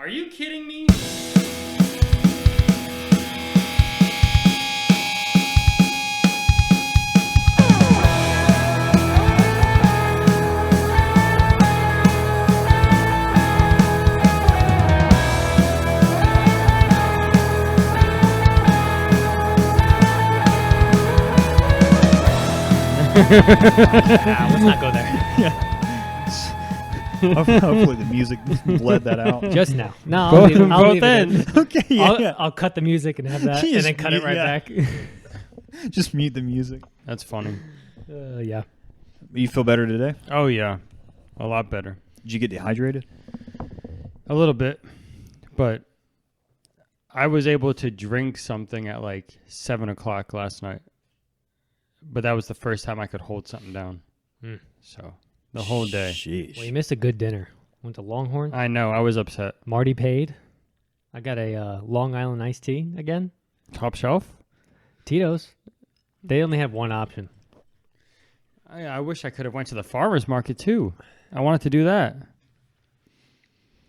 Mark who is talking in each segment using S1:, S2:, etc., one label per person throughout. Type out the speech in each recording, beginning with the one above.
S1: Are you kidding me?
S2: Let's not go there.
S3: Hopefully the music bled that out.
S2: Just now. No,
S1: Both-
S2: I'll leave
S1: both
S2: it in.
S3: Okay, yeah.
S2: I'll cut the music and have that, and
S3: Just
S2: then cut it
S3: mute-
S2: right
S3: yeah.
S2: back.
S3: Just mute the music.
S1: That's funny.
S2: Yeah.
S3: You feel better today?
S1: Oh, yeah. A lot better.
S3: Did you get dehydrated?
S1: A little bit. But I was able to drink something at like 7 o'clock last night. But that was the first time I could hold something down.
S2: Hmm.
S1: So the whole day.
S3: Sheesh.
S2: Well, you missed a good dinner. Went to Longhorn.
S1: I know. I was upset.
S2: Marty paid. I got a Long Island iced tea again.
S1: Top shelf?
S2: Tito's. They only have one option.
S1: I wish I could have went to the farmer's market too. I wanted to do that.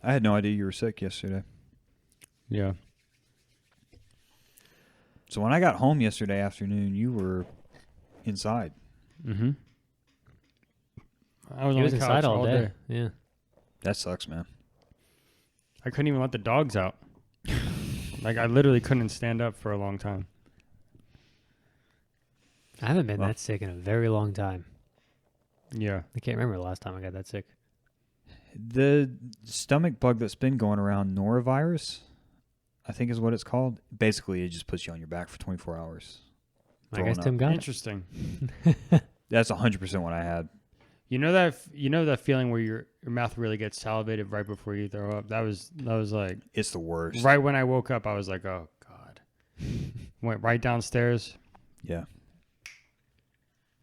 S3: I had no idea you were sick yesterday.
S1: Yeah.
S3: So when I got home yesterday afternoon, you were inside.
S1: Mm-hmm. I was
S2: He
S1: on
S2: was
S1: the
S2: inside
S1: couch
S2: all day. Yeah.
S3: That sucks, man.
S1: I couldn't even let the dogs out. Like, I literally couldn't stand up for a long time.
S2: I haven't been
S3: Well.
S2: that sick in a very long time.
S1: Yeah.
S2: I can't remember the last time I got that sick.
S3: The stomach bug that's been going around, norovirus, I think is what it's called. Basically, it just puts you on your back for 24 hours.
S2: I guess
S3: Throwing
S2: Tim
S3: up.
S2: got it.
S1: Interesting.
S3: That's 100% what I had.
S1: You know that feeling where your mouth really gets salivated right before you throw up? That was like
S3: It's the worst.
S1: right when I woke up. I was like, oh God. Went right downstairs,
S3: Yeah.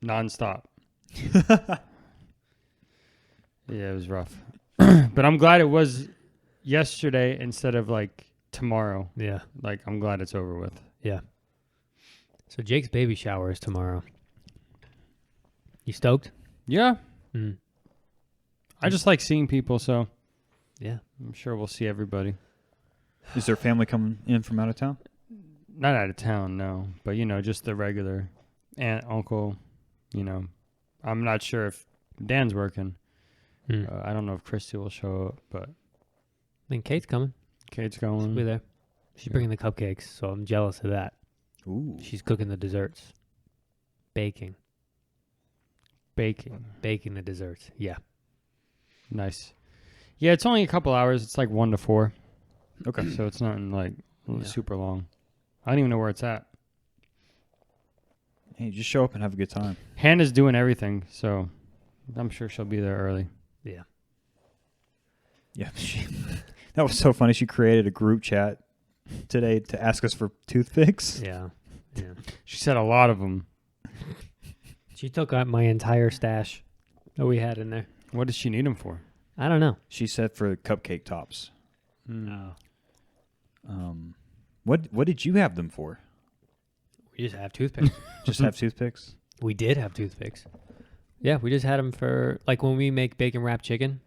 S1: nonstop. Yeah, it was rough. But I'm glad it was yesterday instead of like tomorrow.
S2: Yeah.
S1: Like, I'm glad it's over with.
S2: Yeah. So Jake's baby shower is tomorrow. You stoked?
S1: Yeah.
S2: Mm.
S1: I just like seeing people, so
S2: Yeah.
S1: I'm sure we'll see everybody.
S3: Is there family coming in from out of town?
S1: Not out of town, no. But, just the regular aunt, uncle, I'm not sure if Dan's working.
S2: Mm.
S1: I don't know if Christy will show up, but
S2: Then Kate's coming.
S1: Kate's
S2: She'll be
S1: going.
S2: there. She's
S1: Yeah.
S2: bringing the cupcakes, so I'm jealous of that.
S3: Ooh.
S2: She's cooking the desserts. Baking the desserts. Yeah.
S1: Nice. Yeah, it's only a couple hours. It's like 1 to 4.
S3: Okay.
S1: So it's not like
S2: Yeah.
S1: super long. I don't even know where it's at.
S3: Hey, just show up and have a good time.
S1: Hannah's doing everything, so I'm sure she'll be there early.
S2: Yeah.
S3: Yeah. That was so funny. She created a group chat today to ask us for toothpicks.
S2: Yeah. Yeah.
S1: She said a lot of them.
S2: She took out my entire stash that we had in there.
S1: What does she need them for?
S2: I don't know.
S3: She said for cupcake tops.
S1: Mm.
S3: What did you have them for?
S2: We just have toothpicks.
S3: Just have toothpicks?
S2: We did have toothpicks. Yeah, we just had them for, like, when we make bacon wrapped chicken,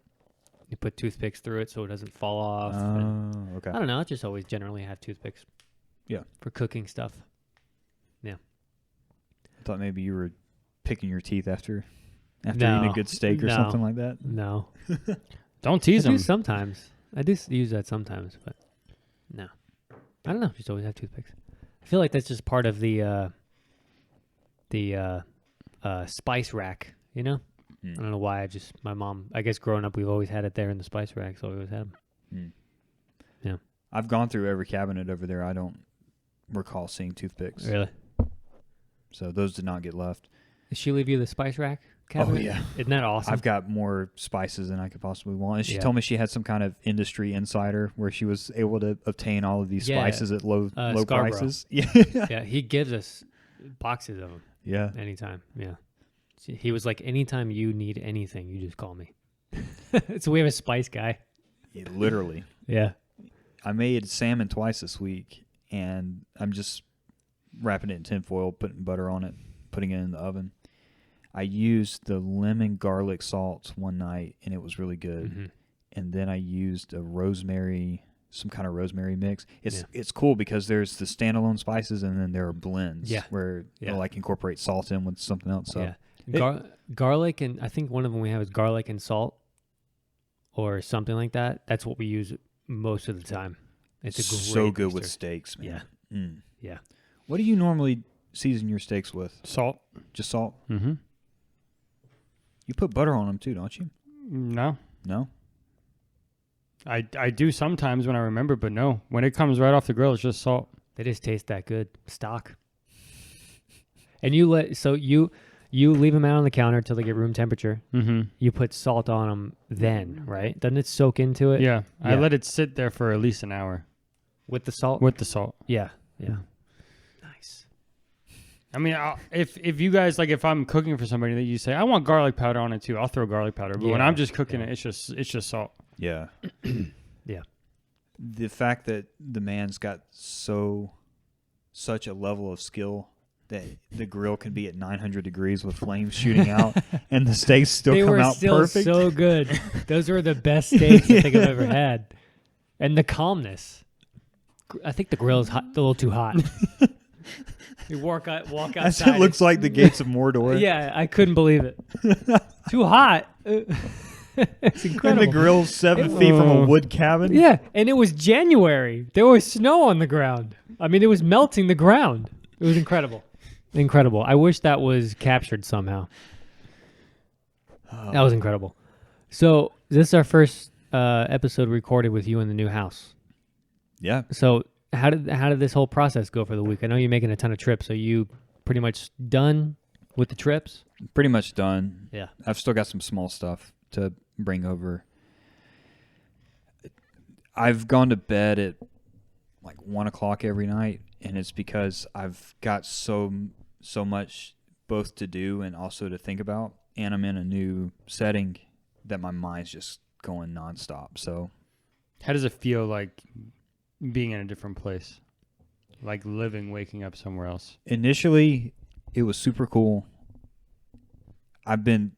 S2: you put toothpicks through it so it doesn't fall off. and
S3: Oh, okay.
S2: I don't know. I just always generally have toothpicks.
S3: Yeah.
S2: For cooking stuff.
S3: I thought maybe you were picking your teeth after
S2: No.
S3: eating a good steak or
S2: No.
S3: something like that.
S2: No.
S1: Don't tease
S2: I do
S1: them.
S2: sometimes. I do use that sometimes, but no. I don't know. Just always have toothpicks. I feel like that's just part of the spice rack, I don't know why. My mom, I guess growing up, we've always had it there in the spice rack, so we always had them. Yeah.
S3: I've gone through every cabinet over there. I don't recall seeing toothpicks.
S2: Really?
S3: So those did not get left.
S2: Did she leave you the spice rack cabinet?
S3: Oh, yeah.
S2: Isn't that awesome?
S3: I've got more spices than I could possibly want. And she
S2: Yeah.
S3: told me she had some kind of industry insider where she was able to obtain all of these
S2: Yeah.
S3: spices at low
S2: Scarborough.
S3: prices. Yeah.
S2: Yeah, he gives us boxes of them
S3: Yeah.
S2: anytime. Yeah. He was like, anytime you need anything, you just call me. So we have a spice guy.
S3: Yeah, literally.
S2: Yeah.
S3: I made salmon twice this week, and I'm just wrapping it in tinfoil, putting butter on it, putting it in the oven. I used the lemon garlic salt one night, and it was really good.
S2: Mm-hmm.
S3: And then I used a rosemary some kind of rosemary mix. It's cool because there's the standalone spices and then there are blends where they'll like incorporate salt in with something else. So
S2: garlic, and I think one of them we have is garlic and salt or something like that. That's what we use most of the time. It's
S3: so good with steaks, man.
S2: Yeah. Yeah.
S3: What do you normally season your steaks with?
S1: Salt.
S3: Just salt?
S1: Mm-hmm.
S3: You put butter on them too, don't you?
S1: No.
S3: No?
S2: Mm.
S1: I do sometimes when I remember, but no. When it comes right off the grill, it's just salt.
S2: They just taste that good. Stock. And you leave them out on the counter till they get room temperature.
S1: Mm-hmm.
S2: You put salt on them then, right? Doesn't it soak into it?
S1: Yeah. I let it sit there for at least an hour.
S2: With the salt?
S1: With the salt.
S2: Yeah. Yeah. Nice.
S1: I mean, if you guys, like, if I'm cooking for somebody that you say, I want garlic powder on it too, I'll throw garlic powder. But when I'm just cooking it, it's just salt.
S3: Yeah.
S2: Yeah.
S3: The fact that the man's got such a level of skill that the grill can be at 900 degrees with flames shooting out and the steaks still come out perfect.
S2: They were still so good. Those were the best steaks I think I've ever had. And the calmness. I think the grill is a little too hot. You walk outside.
S3: As it looks like the gates of Mordor.
S2: Yeah, I couldn't believe it. Too hot. It's incredible.
S3: And the grill's 7 feet from a wood cabin.
S2: Yeah, and it was January. There was snow on the ground. I mean, it was melting the ground. It was incredible. Incredible. I wish that was captured somehow. That was incredible. So this is our first episode recorded with you in the new house.
S3: Yeah.
S2: So how did this whole process go for the week? I know you're making a ton of trips. Are you pretty much done with the trips?
S3: Pretty much done.
S2: Yeah.
S3: I've still got some small stuff to bring over. I've gone to bed at like 1 o'clock every night, and it's because I've got so much both to do and also to think about, and I'm in a new setting that my mind's just going nonstop. So
S1: How does it feel like being in a different place? Like waking up somewhere else?
S3: Initially, it was super cool. I've been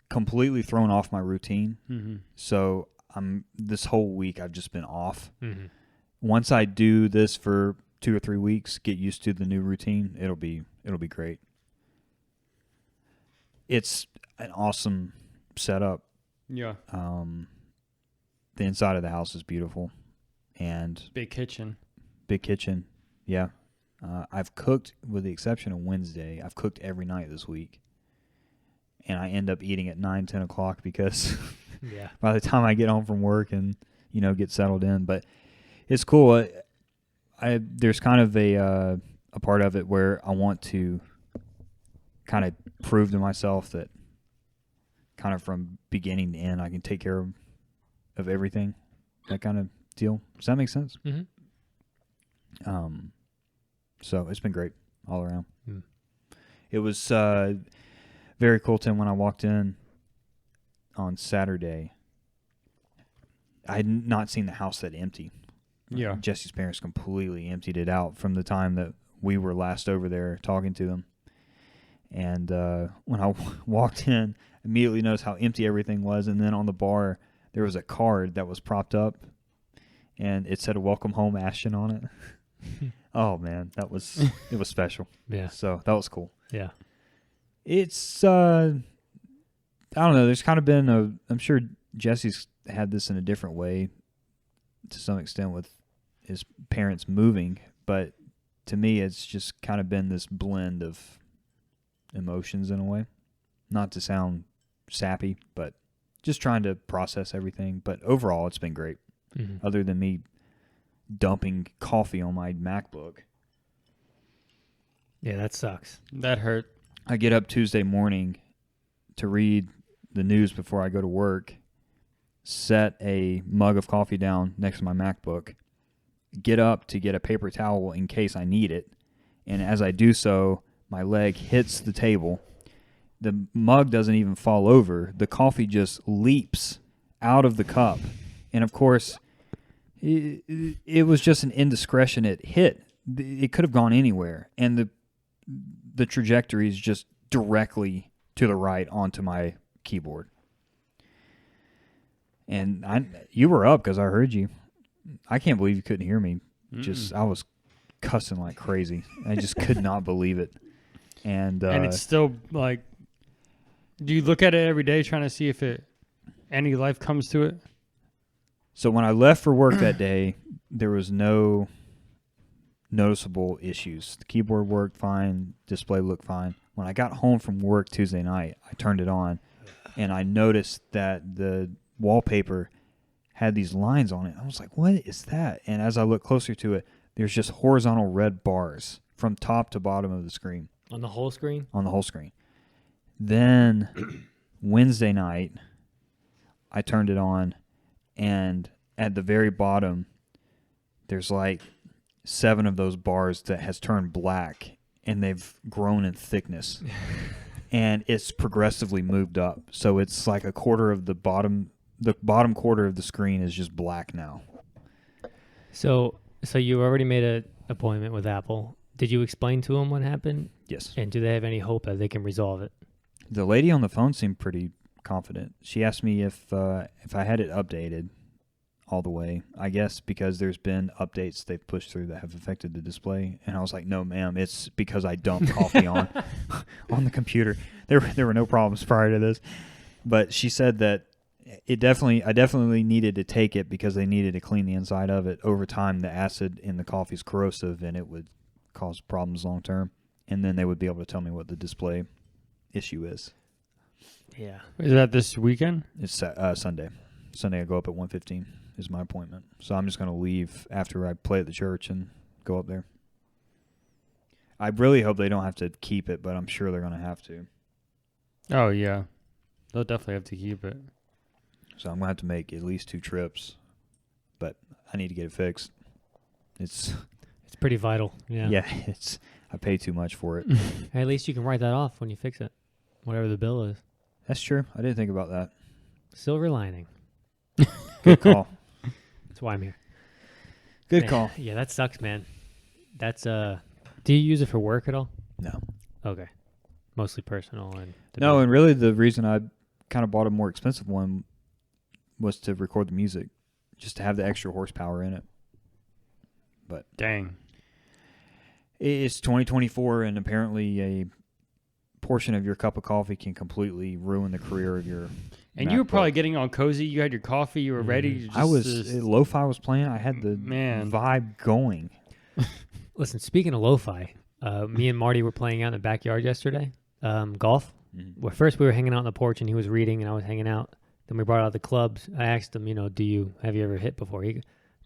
S3: completely thrown off my routine.
S1: Mm-hmm.
S3: So this whole week I've just been off.
S2: Mm-hmm.
S3: Once I do this for 2 or 3 weeks, get used to the new routine, it'll be great. It's an awesome setup.
S1: Yeah.
S3: The inside of the house is beautiful, and
S1: Big kitchen.
S3: Yeah. I've cooked, with the exception of Wednesday, I've cooked every night this week. And I end up eating at 9, 10 o'clock because by the time I get home from work and, get settled in. But it's cool. There's kind of a part of it where I want to kind of prove to myself that kind of from beginning to end I can take care of everything. That kind of deal. Does that make sense?
S2: Mm-hmm.
S3: So it's been great all around.
S2: Mm.
S3: It was very cool, Tim, when I walked in on Saturday. I had not seen the house that empty.
S1: Yeah.
S3: Jesse's parents completely emptied it out from the time that we were last over there talking to them. And when I walked in, immediately noticed how empty everything was. And then on the bar, there was a card that was propped up, and it said "Welcome Home, Ashton" on it. Oh man, it was special.
S2: Yeah.
S3: So that was cool.
S2: Yeah.
S3: It's I don't know. There's kind of been I'm sure Jesse's had this in a different way to some extent with his parents moving, but to me, it's just kind of been this blend of emotions in a way. Not to sound sappy, but just trying to process everything. But overall, it's been great.
S2: Mm-hmm.
S3: Other than me dumping coffee on my MacBook.
S2: Yeah, that sucks.
S1: That hurt.
S3: I get up Tuesday morning to read the news before I go to work, set a mug of coffee down next to my MacBook, get up to get a paper towel in case I need it, and as I do so, my leg hits the table. The mug doesn't even fall over. The coffee just leaps out of the cup. And, of course, it was just an indiscretion. It hit. It could have gone anywhere. And the trajectory is just directly to the right onto my keyboard. And you were up because I heard you. I can't believe you couldn't hear me.
S1: Mm-mm.
S3: I was cussing like crazy. I just could not believe it. And
S1: it's still like, do you look at it every day trying to see if any life comes to it?
S3: so when I left for work that day, there was no noticeable issues. The keyboard worked fine, display looked fine. When I got home from work Tuesday night, I turned it on, and I noticed that the wallpaper had these lines on it. I was like, what is that? And as I look closer to it, there's just horizontal red bars from top to bottom of the screen.
S2: On the whole screen?
S3: On the whole screen. Then Wednesday night, I turned it on, and at the very bottom, there's like 7 of those bars that has turned black, and they've grown in thickness. And it's progressively moved up. So it's like a quarter of the bottom quarter of the screen is just black now.
S2: So you already made an appointment with Apple. Did you explain to them what happened?
S3: Yes.
S2: And do they have any hope that they can resolve it?
S3: The lady on the phone seemed pretty confident. She asked me if I had it updated all the way. I guess because there's been updates they've pushed through that have affected the display. And I was like, no, ma'am, it's because I dumped coffee on the computer. There were no problems prior to this. But she said that I definitely needed to take it because they needed to clean the inside of it. Over time, the acid in the coffee is corrosive, and it would cause problems long term. And then they would be able to tell me what the display issue is.
S2: Yeah.
S1: Is that this weekend?
S3: It's Sunday. Sunday I go up at 1:15 is my appointment. So I'm just going to leave after I play at the church and go up there. I really hope they don't have to keep it, but I'm sure they're going to have to.
S1: Oh, yeah. They'll definitely have to keep it.
S3: So I'm going to have to make at least 2 trips, but I need to get it fixed. It's
S2: pretty vital. Yeah.
S3: I pay too much for it.
S2: At least you can write that off when you fix it, whatever the bill is.
S3: That's true. I didn't think about that.
S2: Silver lining.
S3: Good call.
S2: That's why I'm here.
S3: Good
S2: Man,
S3: call.
S2: Yeah, that sucks, man. That's do you use it for work at all?
S3: No.
S2: Okay. Mostly personal and
S3: No, and really the reason I kind of bought a more expensive one was to record the music, just to have the extra horsepower in it. But
S1: Dang.
S3: it's 2024, and apparently a portion of your cup of coffee can completely ruin the career of your
S1: And you were
S3: MacBook.
S1: probably getting all cozy. You had your coffee. You were ready.
S3: I was lo-fi was playing. I had the vibe going.
S2: Listen, speaking of lo-fi, me and Marty were playing out in the backyard yesterday, golf.
S3: Mm-hmm.
S2: Well, first we were hanging out on the porch and he was reading and I was hanging out. Then we brought out the clubs. I asked him, have you ever hit before?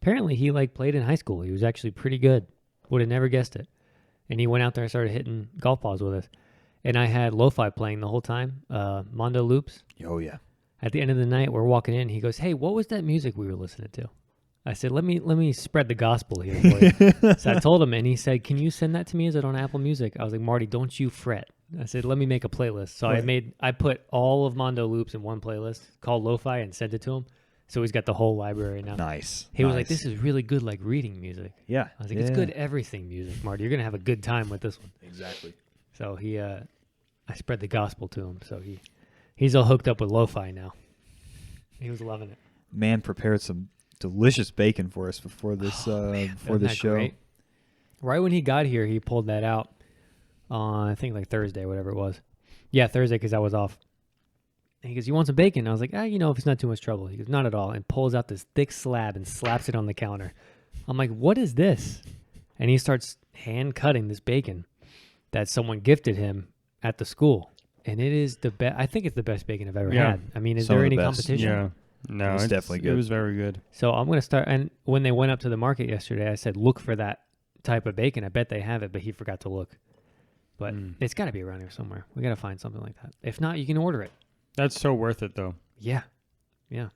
S2: Apparently he played in high school. He was actually pretty good. Would have never guessed it. And he went out there and started hitting golf balls with us. And I had lo-fi playing the whole time, Mondo loops.
S3: Oh yeah.
S2: At the end of the night, we're walking in. He goes, "Hey, what was that music we were listening to?" I said, "Let me spread the gospel here for you." So I told him, and he said, "Can you send that to me? Is it on Apple Music?" I was like, "Marty, don't you fret." I said, "Let me make a playlist." So I put all of Mondo loops in one playlist called Lo-Fi and sent it to him. So he's got the whole library now.
S3: Nice.
S2: He was like, "This is really good, reading music."
S3: Yeah.
S2: I was like, "It's good everything music, Marty. You're gonna have a good time with this one."
S3: Exactly.
S2: So I spread the gospel to him. So he's all hooked up with Lo-Fi now. He was loving it.
S3: Man prepared some delicious bacon for us before this show.
S2: Great? Right when he got here, he pulled that out on, I think, Thursday, whatever it was. Yeah, Thursday, because I was off. And he goes, "You want some bacon?" I was like, if it's not too much trouble. He goes, "Not at all," and pulls out this thick slab and slaps it on the counter. I'm like, "What is this?" And he starts hand cutting this bacon that someone gifted him at the school. And it is the best. I think it's the best bacon I've ever had. I mean, is
S3: Some
S2: there
S3: of the
S2: any
S3: best.
S2: competition?
S1: Yeah. No,
S3: It's definitely good.
S1: It was very good.
S2: So I'm going to start. And when they went up to the market yesterday, I said, "Look for that type of bacon." I bet they have it, but he forgot to look. But it's got to be around here somewhere. We got to find something like that. If not, you can order it.
S1: That's so worth it, though.
S2: Yeah. Yeah.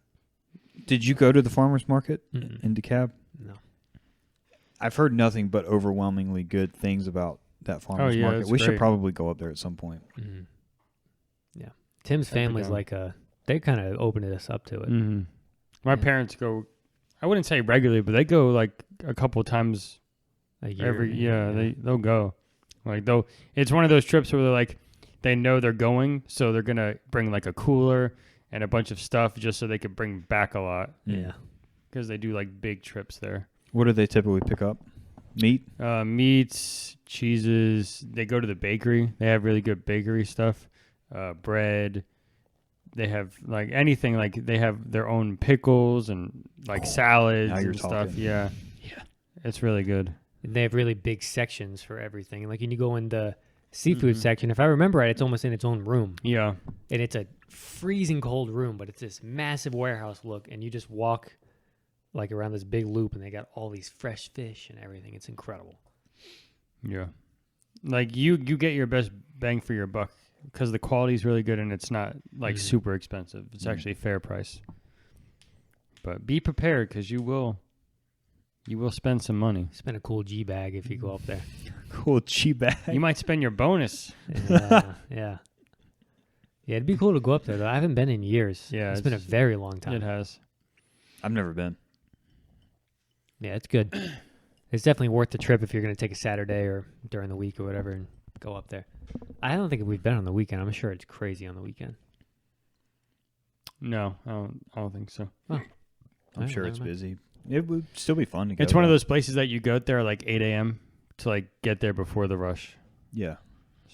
S3: Did you go to the farmer's market
S2: Mm-mm.
S3: in DeKalb?
S2: No.
S3: I've heard nothing but overwhelmingly good things about that farmer's
S1: yeah,
S3: market.
S1: it's
S3: We should
S1: great.
S3: probably go up there at some point.
S2: Mm-hmm. Yeah. Tim's
S1: Up and
S2: family's
S1: down.
S2: they kind of opened us up to it.
S1: Mm-hmm. My
S2: Yeah.
S1: parents go, I wouldn't say regularly, but they go a couple times
S2: A year.
S1: every. Yeah, they'll go. It's one of those trips where they know they're going, so they're gonna bring a cooler and a bunch of stuff just so they could bring back a lot.
S2: Yeah.
S1: because they do like big trips there.
S3: What do they typically pick up? Meat?
S1: Meats, cheeses. They go to the bakery. They have really good bakery stuff. Bread. They have like anything. Like they have their own pickles and like salads
S3: now you're
S1: and stuff.
S3: talking.
S1: Yeah, it's really good.
S2: And they have really big sections for everything. Like when you go in the seafood section, if I remember right, it's almost in its own room.
S1: Yeah,
S2: And it's a freezing cold room, but it's this massive warehouse look, and you just walk like around this big loop, and they got all these fresh fish and everything. It's incredible.
S1: yeah. Like you get your best bang for your buck because the quality is really good and it's not like super expensive. It's actually a fair price. But be prepared because you will spend some money.
S2: Spend a cool G bag if you go up there.
S3: Cool cheap bag.
S1: You might spend your bonus.
S2: Yeah, it'd be cool to go up there though. I haven't been in years.
S1: Yeah,
S2: it's been a very long time.
S1: It has.
S3: I've never been.
S2: Yeah, it's good. It's definitely worth the trip if you're going to take a Saturday or during the week or whatever and go up there. I don't think we've been on the weekend. I'm sure it's crazy on the weekend.
S1: No, I don't think so.
S3: I'm sure it's busy. It would still be fun to go.
S1: It's one of those places that you go there like 8 a.m. to like get there before the rush.
S3: Yeah.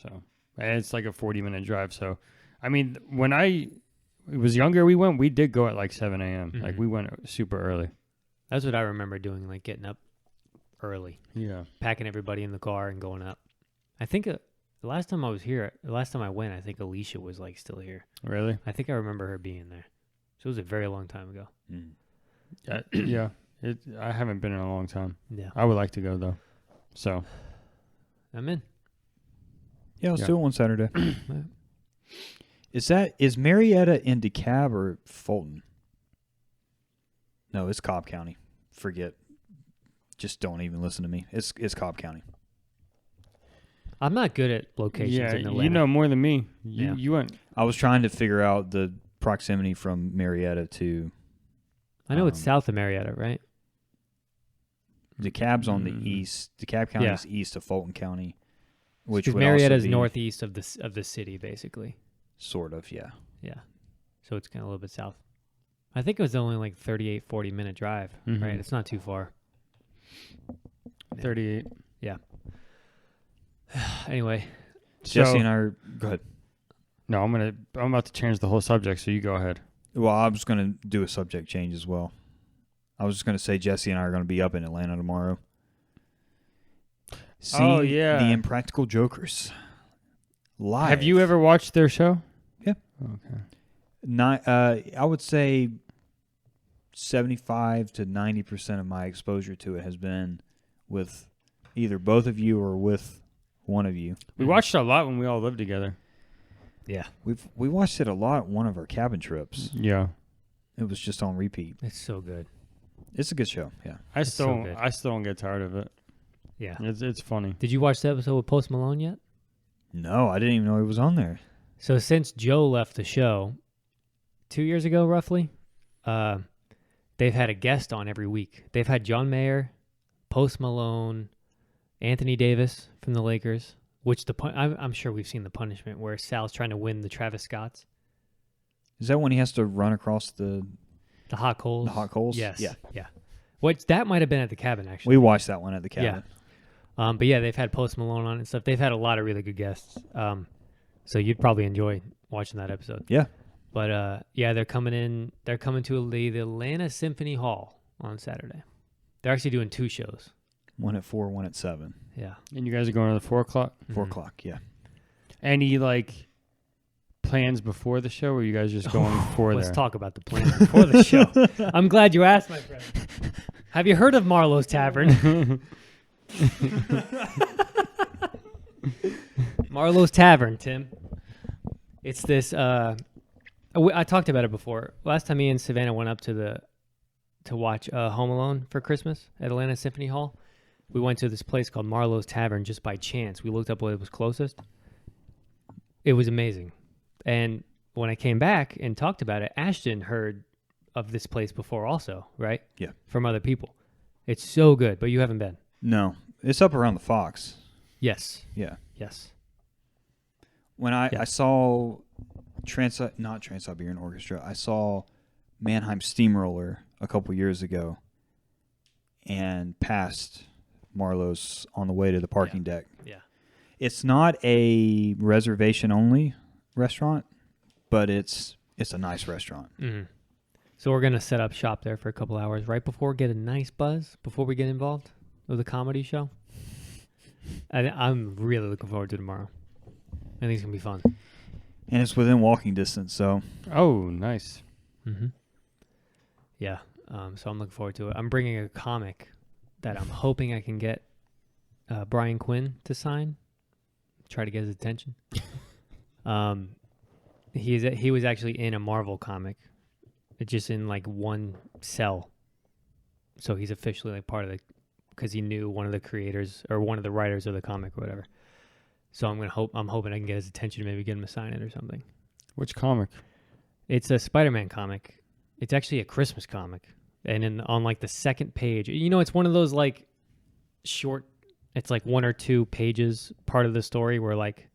S1: So, and it's like a 40-minute drive. So, I mean, when I was younger, we did go at like 7 a.m. Like we went super early.
S2: That's what I remember doing, like getting up early,
S1: Yeah.
S2: packing everybody in the car and going up. I think the last time I was here, the last time I went, I think Alicia was like still here.
S1: Really?
S2: I think I remember her being there. So it was a very long time ago.
S1: Yeah. I haven't been in a long time.
S2: Yeah.
S1: I would like to go though. So,
S2: I'm in.
S3: Yeah, let's do it one Saturday. Is Marietta in DeKalb or Fulton? No, it's Cobb County. Forget. Just don't even listen to me. It's Cobb County.
S2: I'm not good at locations
S1: yeah,
S2: in Atlanta.
S1: you know more than me. You went.
S3: I was trying to figure out the proximity from Marietta to
S2: I know it's south of Marietta, right?
S3: DeKalb's on the east. DeKalb County is east of Fulton County, which would
S2: Marietta
S3: also
S2: is
S3: be
S2: northeast of the city, basically.
S3: sort of, yeah.
S2: Yeah. So it's kind of a little bit south. I think it was only like 38, 40-minute drive, right? It's not too far.
S1: 38.
S2: Yeah. Anyway.
S3: Jesse and I are... Go ahead.
S1: No, I'm about to change the whole subject, so you go ahead.
S3: Well, I was going to do a subject change as well. I was just going to say Jesse and I are going to be up in Atlanta tomorrow.
S1: Oh, yeah.
S3: The Impractical Jokers. Live.
S1: Have you ever watched their show?
S3: Yeah.
S1: Okay.
S3: I would say 75 to 90% of my exposure to it has been with either both of you or with one of you.
S1: We watched it a lot when we all lived together.
S2: Yeah.
S3: We watched it a lot one of our cabin trips.
S1: Yeah.
S3: It was just on repeat.
S2: It's so good.
S3: It's a good show, yeah.
S1: I
S2: so
S1: still
S2: good.
S1: don't get tired of it.
S2: Yeah.
S1: It's funny.
S2: Did you watch the episode with Post Malone yet?
S3: No, I didn't even know he was on there.
S2: So since Joe left the show 2 years ago, roughly, they've had a guest on every week. They've had John Mayer, Post Malone, Anthony Davis from the Lakers, which I'm sure we've seen the punishment where Sal's trying to win the Travis Scotts.
S3: Is that when he has to run across the
S2: hot coals?
S3: The hot coals?
S2: Yes.
S3: Yeah.
S2: Yeah. Which that might have been at the cabin, actually.
S3: We watched that one at the cabin.
S2: Yeah. But yeah, they've had Post Malone on and stuff. They've had a lot of really good guests. So you'd probably enjoy watching that episode.
S3: Yeah.
S2: But yeah, they're coming in. They're coming to the Atlanta Symphony Hall on Saturday. They're actually doing 2 shows.
S3: One at 4, one at 7.
S2: Yeah.
S1: And you guys are going to the 4 o'clock?
S3: 4 o'clock, yeah.
S1: Any plans before the show, or are you guys just going for
S2: Let's
S1: there?
S2: talk about the plans before the show. I'm glad you asked, my friend. Have you heard of Marlowe's Tavern? Marlowe's Tavern, Tim. It's this. I talked about it before. Last time me and Savannah went up to watch Home Alone for Christmas at Atlanta Symphony Hall, we went to this place called Marlowe's Tavern just by chance. We looked up what was closest. It was amazing. And when I came back and talked about it, Ashton heard of this place before also, right?
S3: Yeah.
S2: From other people. It's so good, but you haven't been.
S3: No. It's up around the Fox.
S2: Yes.
S3: Yeah.
S2: Yes.
S3: When I saw not Trans-Siberian Orchestra, I saw Mannheim Steamroller a couple years ago and passed Marlowe's on the way to the parking deck.
S2: Yeah.
S3: It's not a reservation-only restaurant, but it's a nice restaurant.
S2: Mm-hmm. So we're going to set up shop there for a couple hours right before, get a nice buzz before we get involved with the comedy show. I'm really looking forward to tomorrow. I think it's going to be fun.
S3: And it's within walking distance, so.
S1: Oh, nice.
S2: Mm-hmm. Yeah. So I'm looking forward to it. I'm bringing a comic that I'm hoping I can get Brian Quinn to sign. Try to get his attention. He was actually in a Marvel comic. It's just in like one cell. So he's officially like part of the, because he knew one of the creators or one of the writers of the comic or whatever. So I'm hoping I can get his attention, maybe get him to sign it or something.
S1: Which comic?
S2: It's a Spider-Man comic. It's actually a Christmas comic. And on like the second page, it's one of those like short, it's like 1 or 2 pages part of the story where like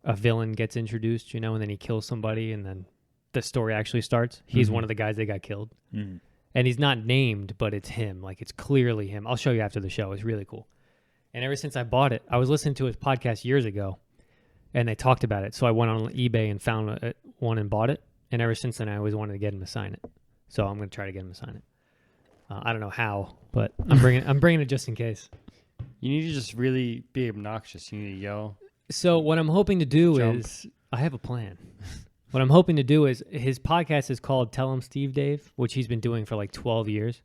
S2: a villain gets introduced, and then he kills somebody and then the story actually starts. He's one of the guys that got killed. Mm-hmm. And he's not named, but it's him. Like, it's clearly him. I'll show you after the show. It's really cool. And ever since I bought it, I was listening to his podcast years ago, and they talked about it. So I went on eBay and found one and bought it. And ever since then, I always wanted to get him to sign it. So I'm going to try to get him to sign it. I don't know how, but I'm bringing it just in case.
S1: You need to just really be obnoxious. You need to yell.
S2: So what I'm hoping to do
S1: Jump.
S2: is, I have a plan. What I'm hoping to do is, his podcast is called Tell 'em Steve Dave, which he's been doing for like 12 years.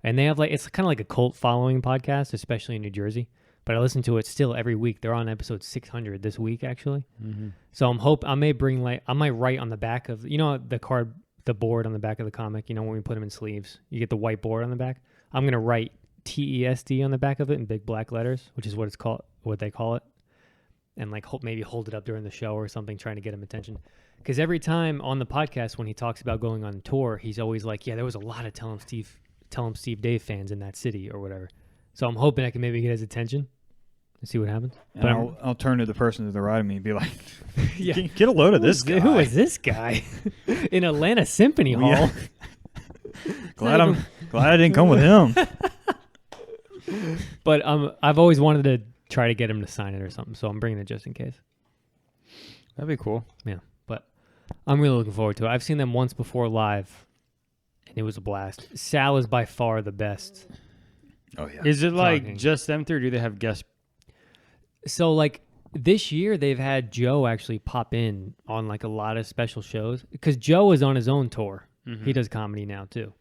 S2: And they have it's kind of like a cult following podcast, especially in New Jersey. But I listen to it still every week. They're on episode 600 this week, actually. Mm-hmm. So I may bring I might write on the back of, the board on the back of the comic, when we put them in sleeves, you get the white board on the back. I'm going to write TESD on the back of it in big black letters, which is what they call it. And maybe hold it up during the show or something, trying to get him attention. Because every time on the podcast, when he talks about going on tour, he's always like, yeah, there was a lot of Tell 'em Steve Dave fans in that city or whatever. So I'm hoping I can maybe get his attention and see what happens.
S3: And
S2: But
S3: I'll turn to the person to the right of me and be like,
S2: yeah,
S3: get a load of this guy.
S2: Who is this guy? In Atlanta Symphony Hall.
S3: Yeah. glad I didn't come with him.
S2: But I've always wanted to try to get him to sign it or something, so I'm bringing it just in case.
S1: That'd be cool.
S2: Yeah, but I'm really looking forward to it. I've seen them once before live, and it was a blast. Sal is by far the best.
S3: Oh, yeah.
S1: Is it like
S2: Talking.
S1: just them three, or do they have guests?
S2: So, this year, they've had Joe actually pop in on, a lot of special shows, because Joe is on his own tour. Mm-hmm. He does comedy now, too.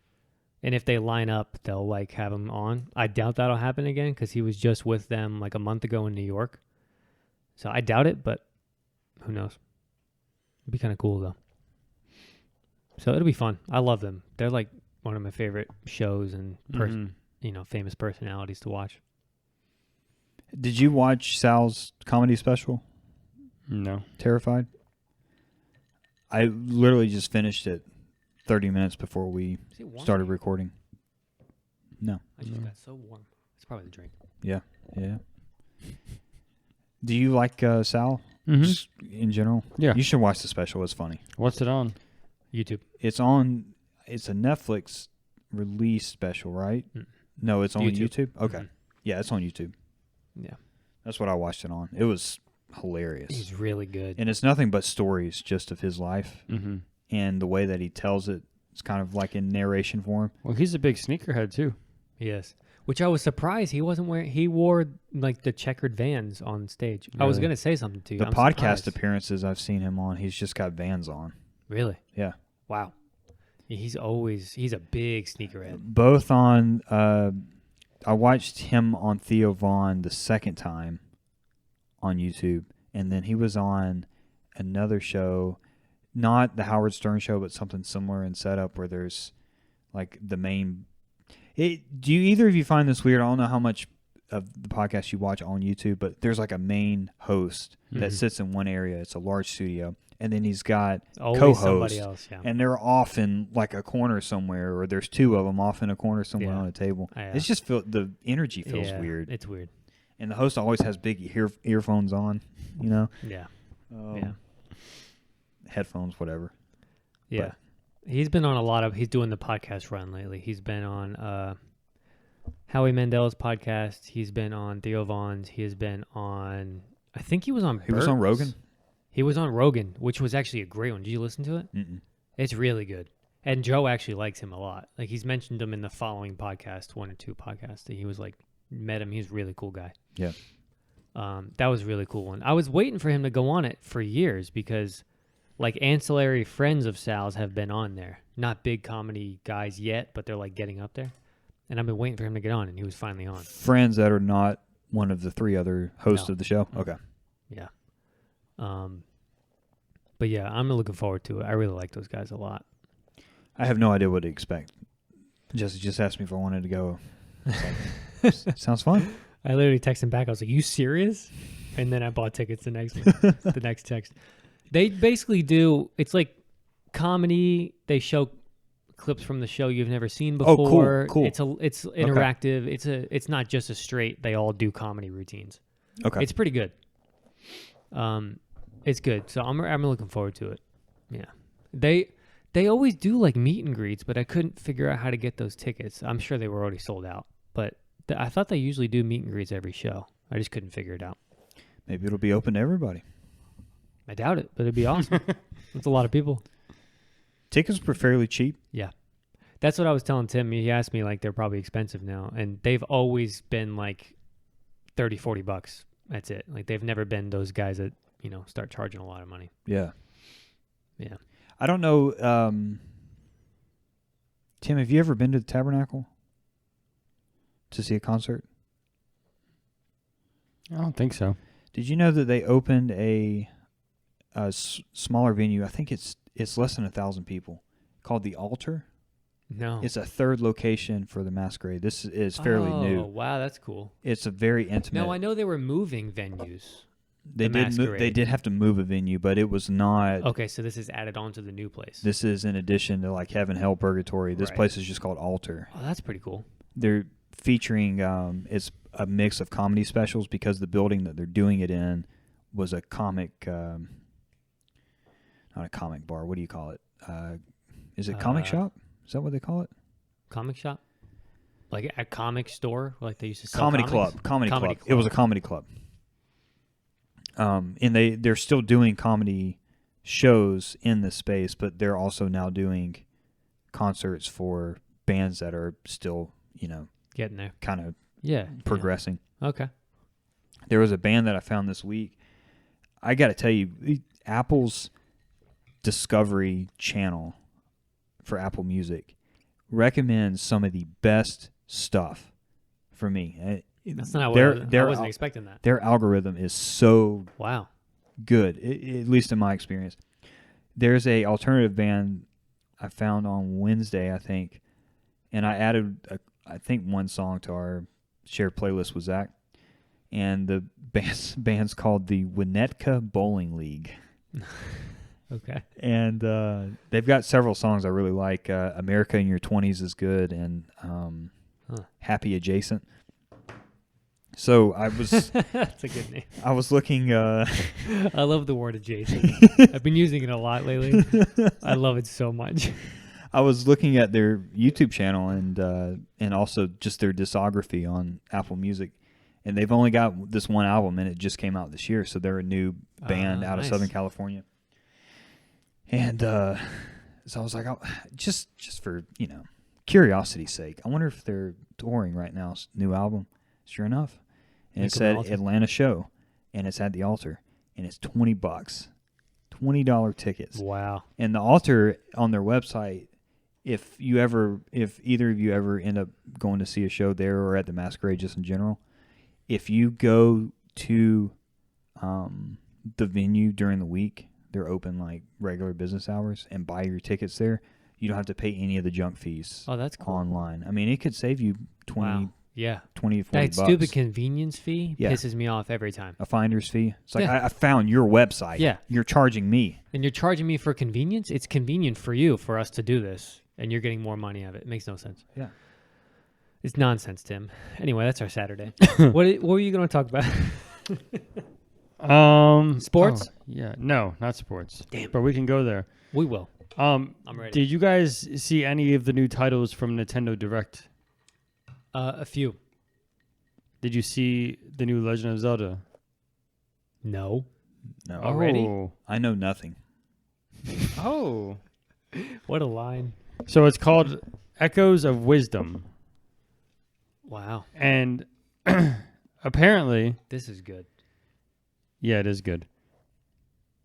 S2: And if they line up, they'll, have him on. I doubt that'll happen again, because he was just with them, a month ago in New York. So I doubt it, but who knows? It'd be kind of cool, though. So it'll be fun. I love them. They're, one of my favorite shows and, famous personalities to watch.
S3: Did you watch Sal's comedy special?
S1: No.
S3: Terrified? I literally just finished it 30 minutes before we started recording. No.
S2: I just got so warm. It's probably the drink.
S3: Yeah. Do you like Sal?
S1: Mm-hmm.
S3: Just in general?
S1: Yeah.
S3: You should watch the special. It's funny.
S1: What's it on?
S2: YouTube.
S3: It's a Netflix release special, right? No, it's on YouTube? Okay.
S2: Mm-hmm.
S3: Yeah, it's on YouTube.
S2: Yeah.
S3: That's what I watched it on. It was hilarious.
S2: He's really good.
S3: And it's nothing but stories just of his life.
S1: Mm-hmm.
S3: And the way that he tells it, it's kind of like in narration form.
S1: Well, he's a big sneakerhead, too.
S2: Yes. Which I was surprised he wasn't wearing. He wore, the checkered Vans on stage.
S1: Really?
S2: I was going to say something to you.
S3: The
S2: I'm
S3: podcast
S2: surprised.
S3: appearances I've seen him on, he's just got Vans on.
S2: Really?
S3: Yeah.
S2: Wow. He's a big sneakerhead.
S3: Both on, I watched him on Theo Vaughn the second time on YouTube. And then he was on another show, not the Howard Stern show, but something similar in setup where there's the main. Do you either of you find this weird? I don't know how much of the podcast you watch on YouTube, but there's a main host that sits in one area. It's a large studio. And then he's got
S2: Always
S3: co-hosts.
S2: somebody else, yeah.
S3: And they're off in a corner somewhere, or there's two of them off in a corner somewhere on a table.
S2: Yeah.
S3: It's just the energy feels weird.
S2: It's weird.
S3: And the host always has big earphones on,
S2: Yeah.
S3: headphones, whatever.
S2: Yeah. He's been on a lot of. He's doing the podcast run lately. He's been on Howie Mandel's podcast. He's been on Theo Vaughn's. He has been on. I think he was on.
S3: He was on Rogan.
S2: He was on Rogan, which was actually a great one. Did you listen to it?
S3: Mm-mm.
S2: It's really good. And Joe actually likes him a lot. Like he's mentioned him in the following podcast, 1 or 2 podcasts. He was like met him. He's a really cool guy.
S3: Yeah.
S2: That was a really cool one. I was waiting for him to go on it for years because like ancillary friends of Sal's have been on there. Not big comedy guys yet, but they're like getting up there. And I've been waiting for him to get on, and he was finally on.
S3: Friends that are not one of the 3 other hosts of the show? Okay.
S2: Yeah. But yeah, I'm looking forward to it. I really like those guys a lot.
S3: I have no idea what to expect. Jesse just asked me if I wanted to go. Like, sounds fun.
S2: I literally texted him back. I was like, "You serious?" And then I bought tickets the next text. They basically do. It's like comedy. They show clips from the show you've never seen before.
S3: Oh, cool.
S2: It's interactive. Okay. It's not just a straight. They all do comedy routines.
S3: Okay.
S2: It's pretty good. It's good. So I'm looking forward to it. Yeah. They always do like meet and greets, but I couldn't figure out how to get those tickets. I'm sure they were already sold out, but I thought they usually do meet and greets every show. I just couldn't figure it out.
S3: Maybe it'll be open to everybody.
S2: I doubt it, but it'd be awesome. That's a lot of people.
S3: Tickets were fairly cheap.
S2: Yeah. That's what I was telling Tim. He asked me like they're probably expensive now, and they've always been like $30-$40. That's it. Like they've never been those guys that, start charging a lot of money.
S3: Yeah.
S2: Yeah.
S3: I don't know. Tim, have you ever been to the Tabernacle to see a concert?
S1: I don't think so.
S3: Did you know that they opened a smaller venue? I think it's less than 1,000 people, called the Altar.
S2: No.
S3: It's a 3rd location for the Masquerade. This is fairly new.
S2: Oh, wow, that's cool.
S3: It's a very intimate.
S2: No, I know they were moving venues.
S3: They did have to move a venue, but it was not.
S2: Okay, so this is added on to the new place.
S3: This is in addition to like Heaven, Hell, Purgatory. This place is just called Altar.
S2: Oh, that's pretty cool.
S3: They're featuring it's a mix of comedy specials because the building that they're doing it in was a comic, not a comic bar. What do you call it? Is it comic shop? Is that what they call it?
S2: Comic shop? Like a comic store? Like they used to sell
S3: Comedy
S2: comics?
S3: club. Comedy club. It was a comedy club. And they're still doing comedy shows in the space, but they're also now doing concerts for bands that are still,
S2: getting there.
S3: kind of progressing.
S2: Yeah. Okay.
S3: There was a band that I found this week. I got to tell you, Apple's Discovery channel for Apple Music recommends some of the best stuff for me.
S2: That's not what I wasn't expecting that.
S3: Their algorithm is so
S2: wow
S3: good, at least in my experience. There's a alternative band I found on Wednesday, I think, and I added, I think, one song to our shared playlist with Zach, and the band's called the Winnetka Bowling League.
S2: Okay.
S3: And they've got several songs I really like. America in Your 20s is good, and Happy Adjacent. So I was.
S2: That's a good name.
S3: I was looking.
S2: I love the word adjacent. I've been using it a lot lately. I love it so much.
S3: I was looking at their YouTube channel and also just their discography on Apple Music, and they've only got this one album, and it just came out this year. So they're a new band out of Southern California. And so I was like, just for curiosity's sake, I wonder if they're touring right now. New album, sure enough. And it said Atlanta show, and it's at the Altar, and it's $20, $20 tickets.
S2: Wow!
S3: And the Altar on their website, if either of you ever end up going to see a show there or at the Masquerade, just in general, if you go to the venue during the week, they're open like regular business hours, and buy your tickets there. You don't have to pay any of the junk fees.
S2: Oh, that's cool.
S3: Online. I mean, it could save you 20 to 40
S2: that
S3: bucks.
S2: Stupid convenience fee pisses me off every time.
S3: A finder's fee. It's like, I found your website.
S2: Yeah.
S3: You're charging me.
S2: And you're charging me for convenience? It's convenient for you, for us to do this, and you're getting more money out of it. It makes no sense.
S3: Yeah.
S2: It's nonsense, Tim. Anyway, that's our Saturday. What were you going to talk about?
S3: Um,
S2: Sports?
S1: Oh, yeah. No, not sports.
S2: Damn.
S1: But we can go there.
S2: We will. I'm ready.
S1: Did you guys see any of the new titles from Nintendo Direct?
S2: A few.
S1: Did you see the new Legend of Zelda?
S2: No.
S3: No.
S2: Already?
S3: I know nothing.
S1: Oh.
S2: What a line.
S1: So it's called Echoes of Wisdom.
S2: Wow.
S1: And apparently,
S2: This is good.
S1: yeah, it is good.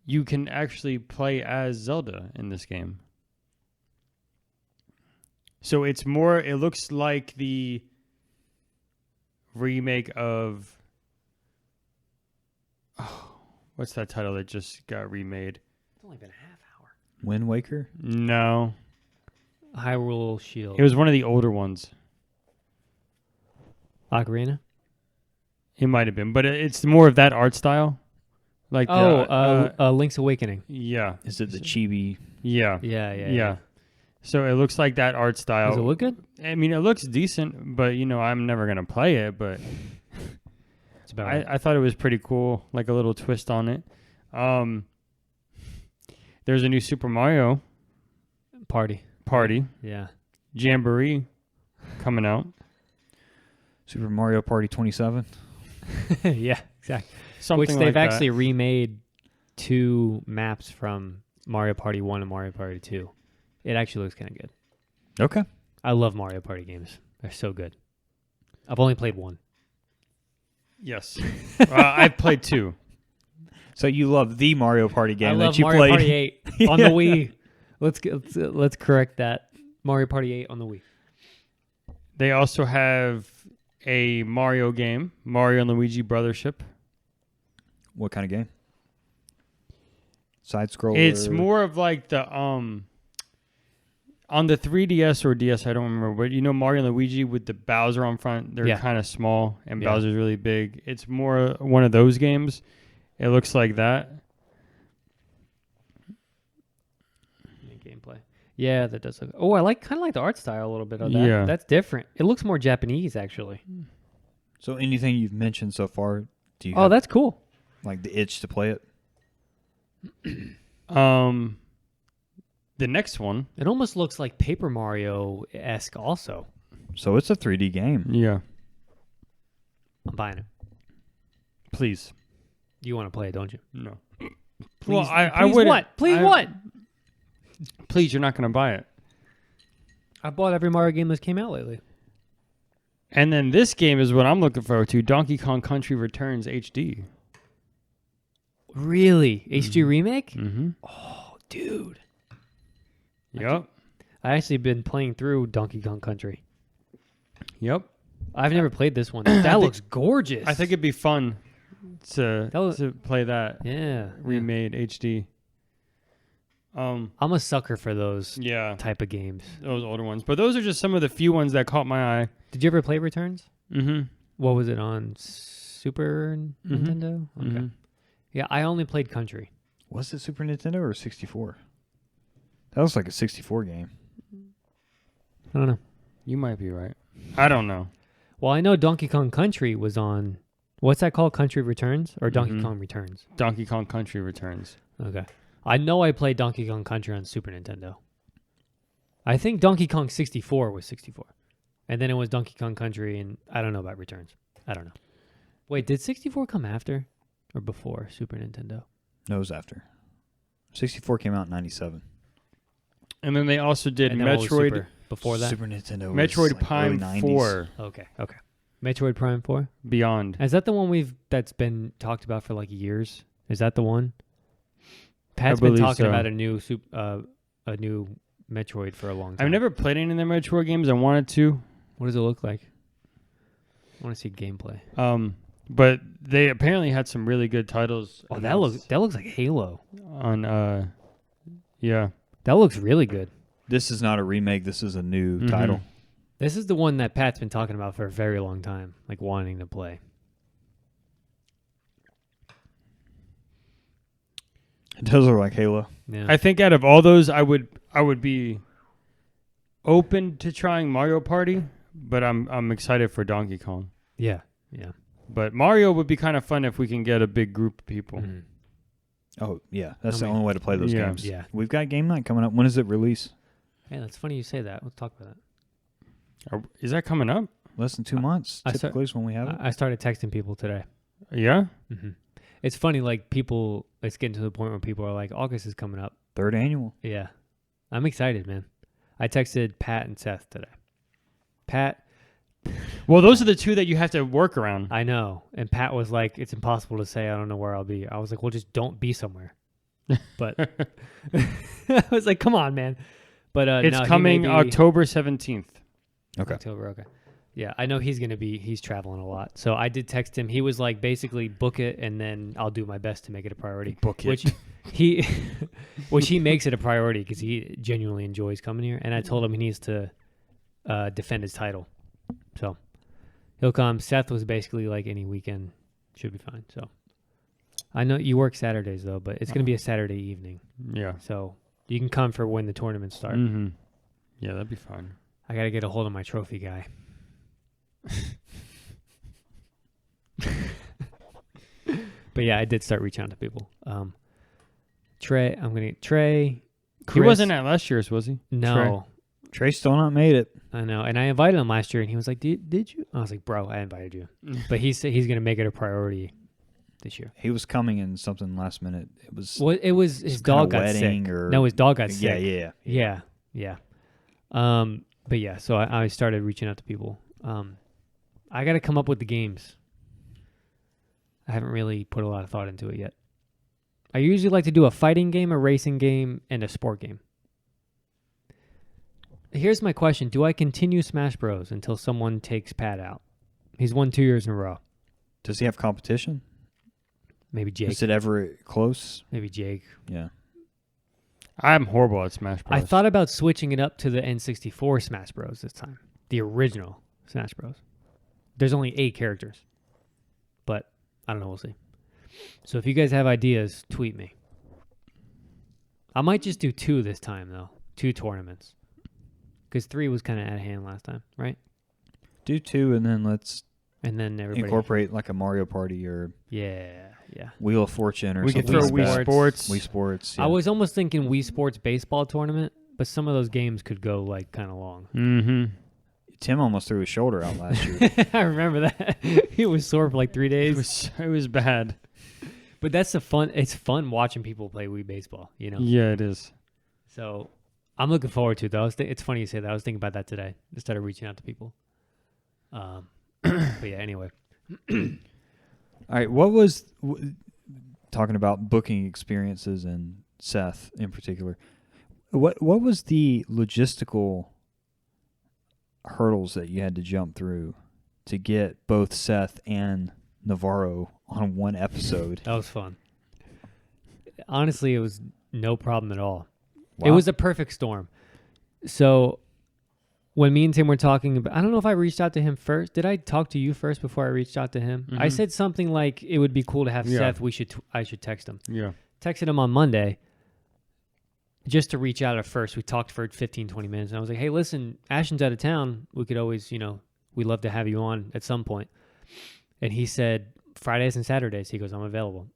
S1: You can actually play as Zelda in this game. So it looks like the remake of, what's that title that just got remade?
S2: It's only been a half hour.
S3: Wind Waker?
S1: No.
S2: Hyrule Shield.
S1: It was one of the older ones.
S2: Ocarina?
S1: It might have been, but it's more of that art style. Like
S2: Link's Awakening.
S1: yeah.
S3: Is it the chibi?
S1: Yeah.
S2: Yeah.
S1: So it looks like that art style.
S2: Does it look good?
S1: I mean, it looks decent, but I'm never gonna play it. But
S2: It's about right.
S1: I thought it was pretty cool, like a little twist on it. There's a new Super Mario
S2: Party. Yeah.
S1: Jamboree coming out.
S3: Super Mario Party 27?
S2: Yeah, exactly.
S1: Something
S2: Which
S1: like
S2: they've
S1: that.
S2: actually remade 2 maps from Mario Party 1 and Mario Party 2. It actually looks kind of good.
S3: Okay.
S2: I love Mario Party games. They're so good. I've only played 1.
S1: Yes. I've played 2.
S3: So you love the Mario Party game
S2: I
S3: that
S2: love
S3: you
S2: Mario
S3: played.
S2: Party 8 on the Wii. Let's correct that. Mario Party 8 on the Wii.
S1: They also have a Mario game, Mario and Luigi Brothership.
S3: What kind of game? Side scroller?
S1: It's more of like the on the 3DS or DS, I don't remember, but Mario and Luigi with the Bowser on front, they're kind of small and Bowser's really big. It's more one of those games. It looks like that.
S2: Gameplay. Yeah, that does look. Oh, I kind of like the art style a little bit of that.
S1: Yeah.
S2: That's different. It looks more Japanese actually.
S3: So anything you've mentioned so far, do you
S2: Oh,
S3: have,
S2: that's cool.
S3: like the itch to play it?
S1: The next one.
S2: It almost looks like Paper Mario-esque also.
S3: So it's a 3D game.
S1: Yeah.
S2: I'm buying it.
S1: Please.
S2: You want to play it, don't you?
S1: No.
S2: Please,
S1: Well, I
S2: please
S1: wouldn't.
S2: what? Please what?
S1: Please, you're not going to buy it.
S2: I bought every Mario game that came out lately.
S1: And then this game is what I'm looking forward to, Donkey Kong Country Returns HD.
S2: Really? HD remake?
S1: Mm-hmm.
S2: Oh, dude.
S1: Yep.
S2: I actually been playing through Donkey Kong Country.
S1: Yep.
S2: I've never played this one. That looks gorgeous.
S1: I think it'd be fun to play that
S2: Yeah.
S1: remade HD.
S2: I'm a sucker for those
S1: Yeah,
S2: type of games.
S1: those older ones. But those are just some of the few ones that caught my eye.
S2: Did you ever play Returns?
S1: Mm-hmm.
S2: What was it on Super Nintendo? Okay.
S1: Mm-hmm.
S2: Yeah, I only played Country.
S3: Was it Super Nintendo or 64? That was like a 64 game.
S2: I don't know.
S1: You might be right. I don't know.
S2: Well, I know Donkey Kong Country was on. What's that called? Country Returns or Donkey
S1: Mhm.
S2: Kong Returns?
S1: Donkey Kong Country Returns.
S2: Okay. I know I played Donkey Kong Country on Super Nintendo. I think Donkey Kong 64 was 64. And then it was Donkey Kong Country, and I don't know about Returns. I don't know. Wait, did 64 come after or before Super Nintendo?
S3: No, it was after. 64 came out in 97.
S1: And then they also did
S2: And then what was
S1: Metroid.
S2: Super before that?
S3: Super Nintendo was
S1: Metroid
S3: like
S1: Prime
S3: early 90s.
S1: 4
S2: Okay. Metroid Prime 4?
S1: Beyond.
S2: Is that the one that's been talked about for like years? Is that the one? Pat's been
S1: believe
S2: talking
S1: so.
S2: about a new Metroid for a long time.
S1: I've never played any of the Metroid games. I wanted to.
S2: What does it look like? I want to see gameplay.
S1: But they apparently had some really good titles.
S2: Oh, that looks like Halo.
S1: on yeah.
S2: That looks really good.
S3: This is not a remake. This is a new
S1: Mhm.
S3: title.
S2: This is the one that Pat's been talking about for a very long time, like wanting to play.
S3: It does look like Halo.
S2: Yeah.
S1: I think out of all those, I would be open to trying Mario Party, but I'm excited for Donkey Kong.
S2: yeah.
S1: But Mario would be kind of fun if we can get a big group of people.
S2: Mhm.
S3: Oh, yeah. That's
S2: I
S3: the
S2: mean,
S3: only way to play those
S1: yeah.
S3: games.
S2: Yeah.
S3: We've got game night coming up. When does it release?
S2: Hey, that's funny you say that. We'll talk about that.
S1: Is that coming up?
S3: Less than 2 months.
S2: I
S3: Typically is when we have it.
S2: I started texting people today.
S1: Yeah.
S2: Mm-hmm. It's funny, like people. It's getting to the point where people are like, August is coming up.
S3: 3rd annual.
S2: Yeah, I'm excited, man. I texted Pat and Seth today. Pat,
S1: Well, those are the two that you have to work around.
S2: I know, and Pat was like, "It's impossible to say. I don't know where I'll be." I was like, "Well, just don't be somewhere." But I was like, "Come on, man." But
S1: It's
S2: no,
S1: coming
S2: he may be-
S1: October 17th.
S3: Okay.
S2: October, okay. Yeah, I know he's traveling a lot. So I did text him. He was like, basically, book it, and then I'll do my best to make it a priority.
S1: Book it.
S2: Which he makes it a priority because he genuinely enjoys coming here. And I told him he needs to defend his title. So he'll come. Seth was basically like any weekend should be fine. So I know you work Saturdays, though, but it's going to be a Saturday evening.
S1: Yeah.
S2: So you can come for when the tournaments start.
S1: Mm-hmm. Yeah, that'd be fun.
S2: I got to get a hold of my trophy guy. But yeah, I did start reaching out to people. Trey, Trey.
S1: He
S2: Chris,
S1: wasn't at last year's, was he?
S2: No,
S3: Trey still not made it.
S2: I know. And I invited him last year, and he was like, "Did you?" I was like, "Bro, I invited you." But he said he's gonna make it a priority this year.
S3: He was coming in something last minute. It was
S2: Well, it was his
S3: some kinda
S2: dog got
S3: wedding
S2: sick.
S3: or-
S2: No, his dog got sick.
S3: Yeah.
S2: Yeah. But yeah, so I started reaching out to people. I got to come up with the games. I haven't really put a lot of thought into it yet. I usually like to do a fighting game, a racing game, and a sport game. Here's my question. Do I continue Smash Bros. Until someone takes Pat out? He's won 2 years in a row.
S3: Does he have competition?
S2: Maybe Jake.
S3: Is it ever close?
S2: Maybe Jake.
S3: Yeah.
S1: I'm horrible at Smash Bros.
S2: I thought about switching it up to the N64 Smash Bros. This time. The original Smash Bros. There's only 8 characters. But I don't know. We'll see. So if you guys have ideas, tweet me. I might just do 2 this time, though. 2 tournaments. Because 3 was kind of out of hand last time, right?
S3: Do 2 and then let's
S2: And then everybody...
S3: incorporate like a Mario Party or
S2: Yeah.
S3: Wheel of Fortune or
S1: we
S3: something
S1: could throw
S3: like
S1: Wii
S3: that.
S1: Sports.
S3: Wii Sports.
S2: I
S3: Yeah.
S2: was almost thinking Wii Sports baseball tournament, but some of those games could go like kind of long.
S1: Mm-hmm.
S3: Tim almost threw his shoulder out last year.
S2: I remember that. He was sore for like 3 days.
S1: It was bad.
S2: But that's the fun. It's fun watching people play Wii baseball, you know?
S1: Yeah, it is.
S2: So I'm looking forward to it, though. It's funny you say that. I was thinking about that today. I started reaching out to people. But yeah, anyway.
S3: All right. What was talking about booking experiences and Seth in particular? What was the logistical hurdles that you had to jump through to get both Seth and Navarro on one episode?
S2: That was fun. Honestly, it was no problem at all.
S3: Wow.
S2: It was a perfect storm. So when me and Tim were talking about, I don't know if I reached out to him first. Did I talk to you first before I reached out to him? I
S1: Mhm.
S2: said something like it would be cool to have
S1: Yeah.
S2: Seth. I should text him.
S1: Yeah.
S2: Texted him on Monday just to reach out at first. We talked for 15, 20 minutes. And I was like, hey, listen, Ashton's out of town. We could always, we'd love to have you on at some point. And he said, Fridays and Saturdays. He goes, I'm available.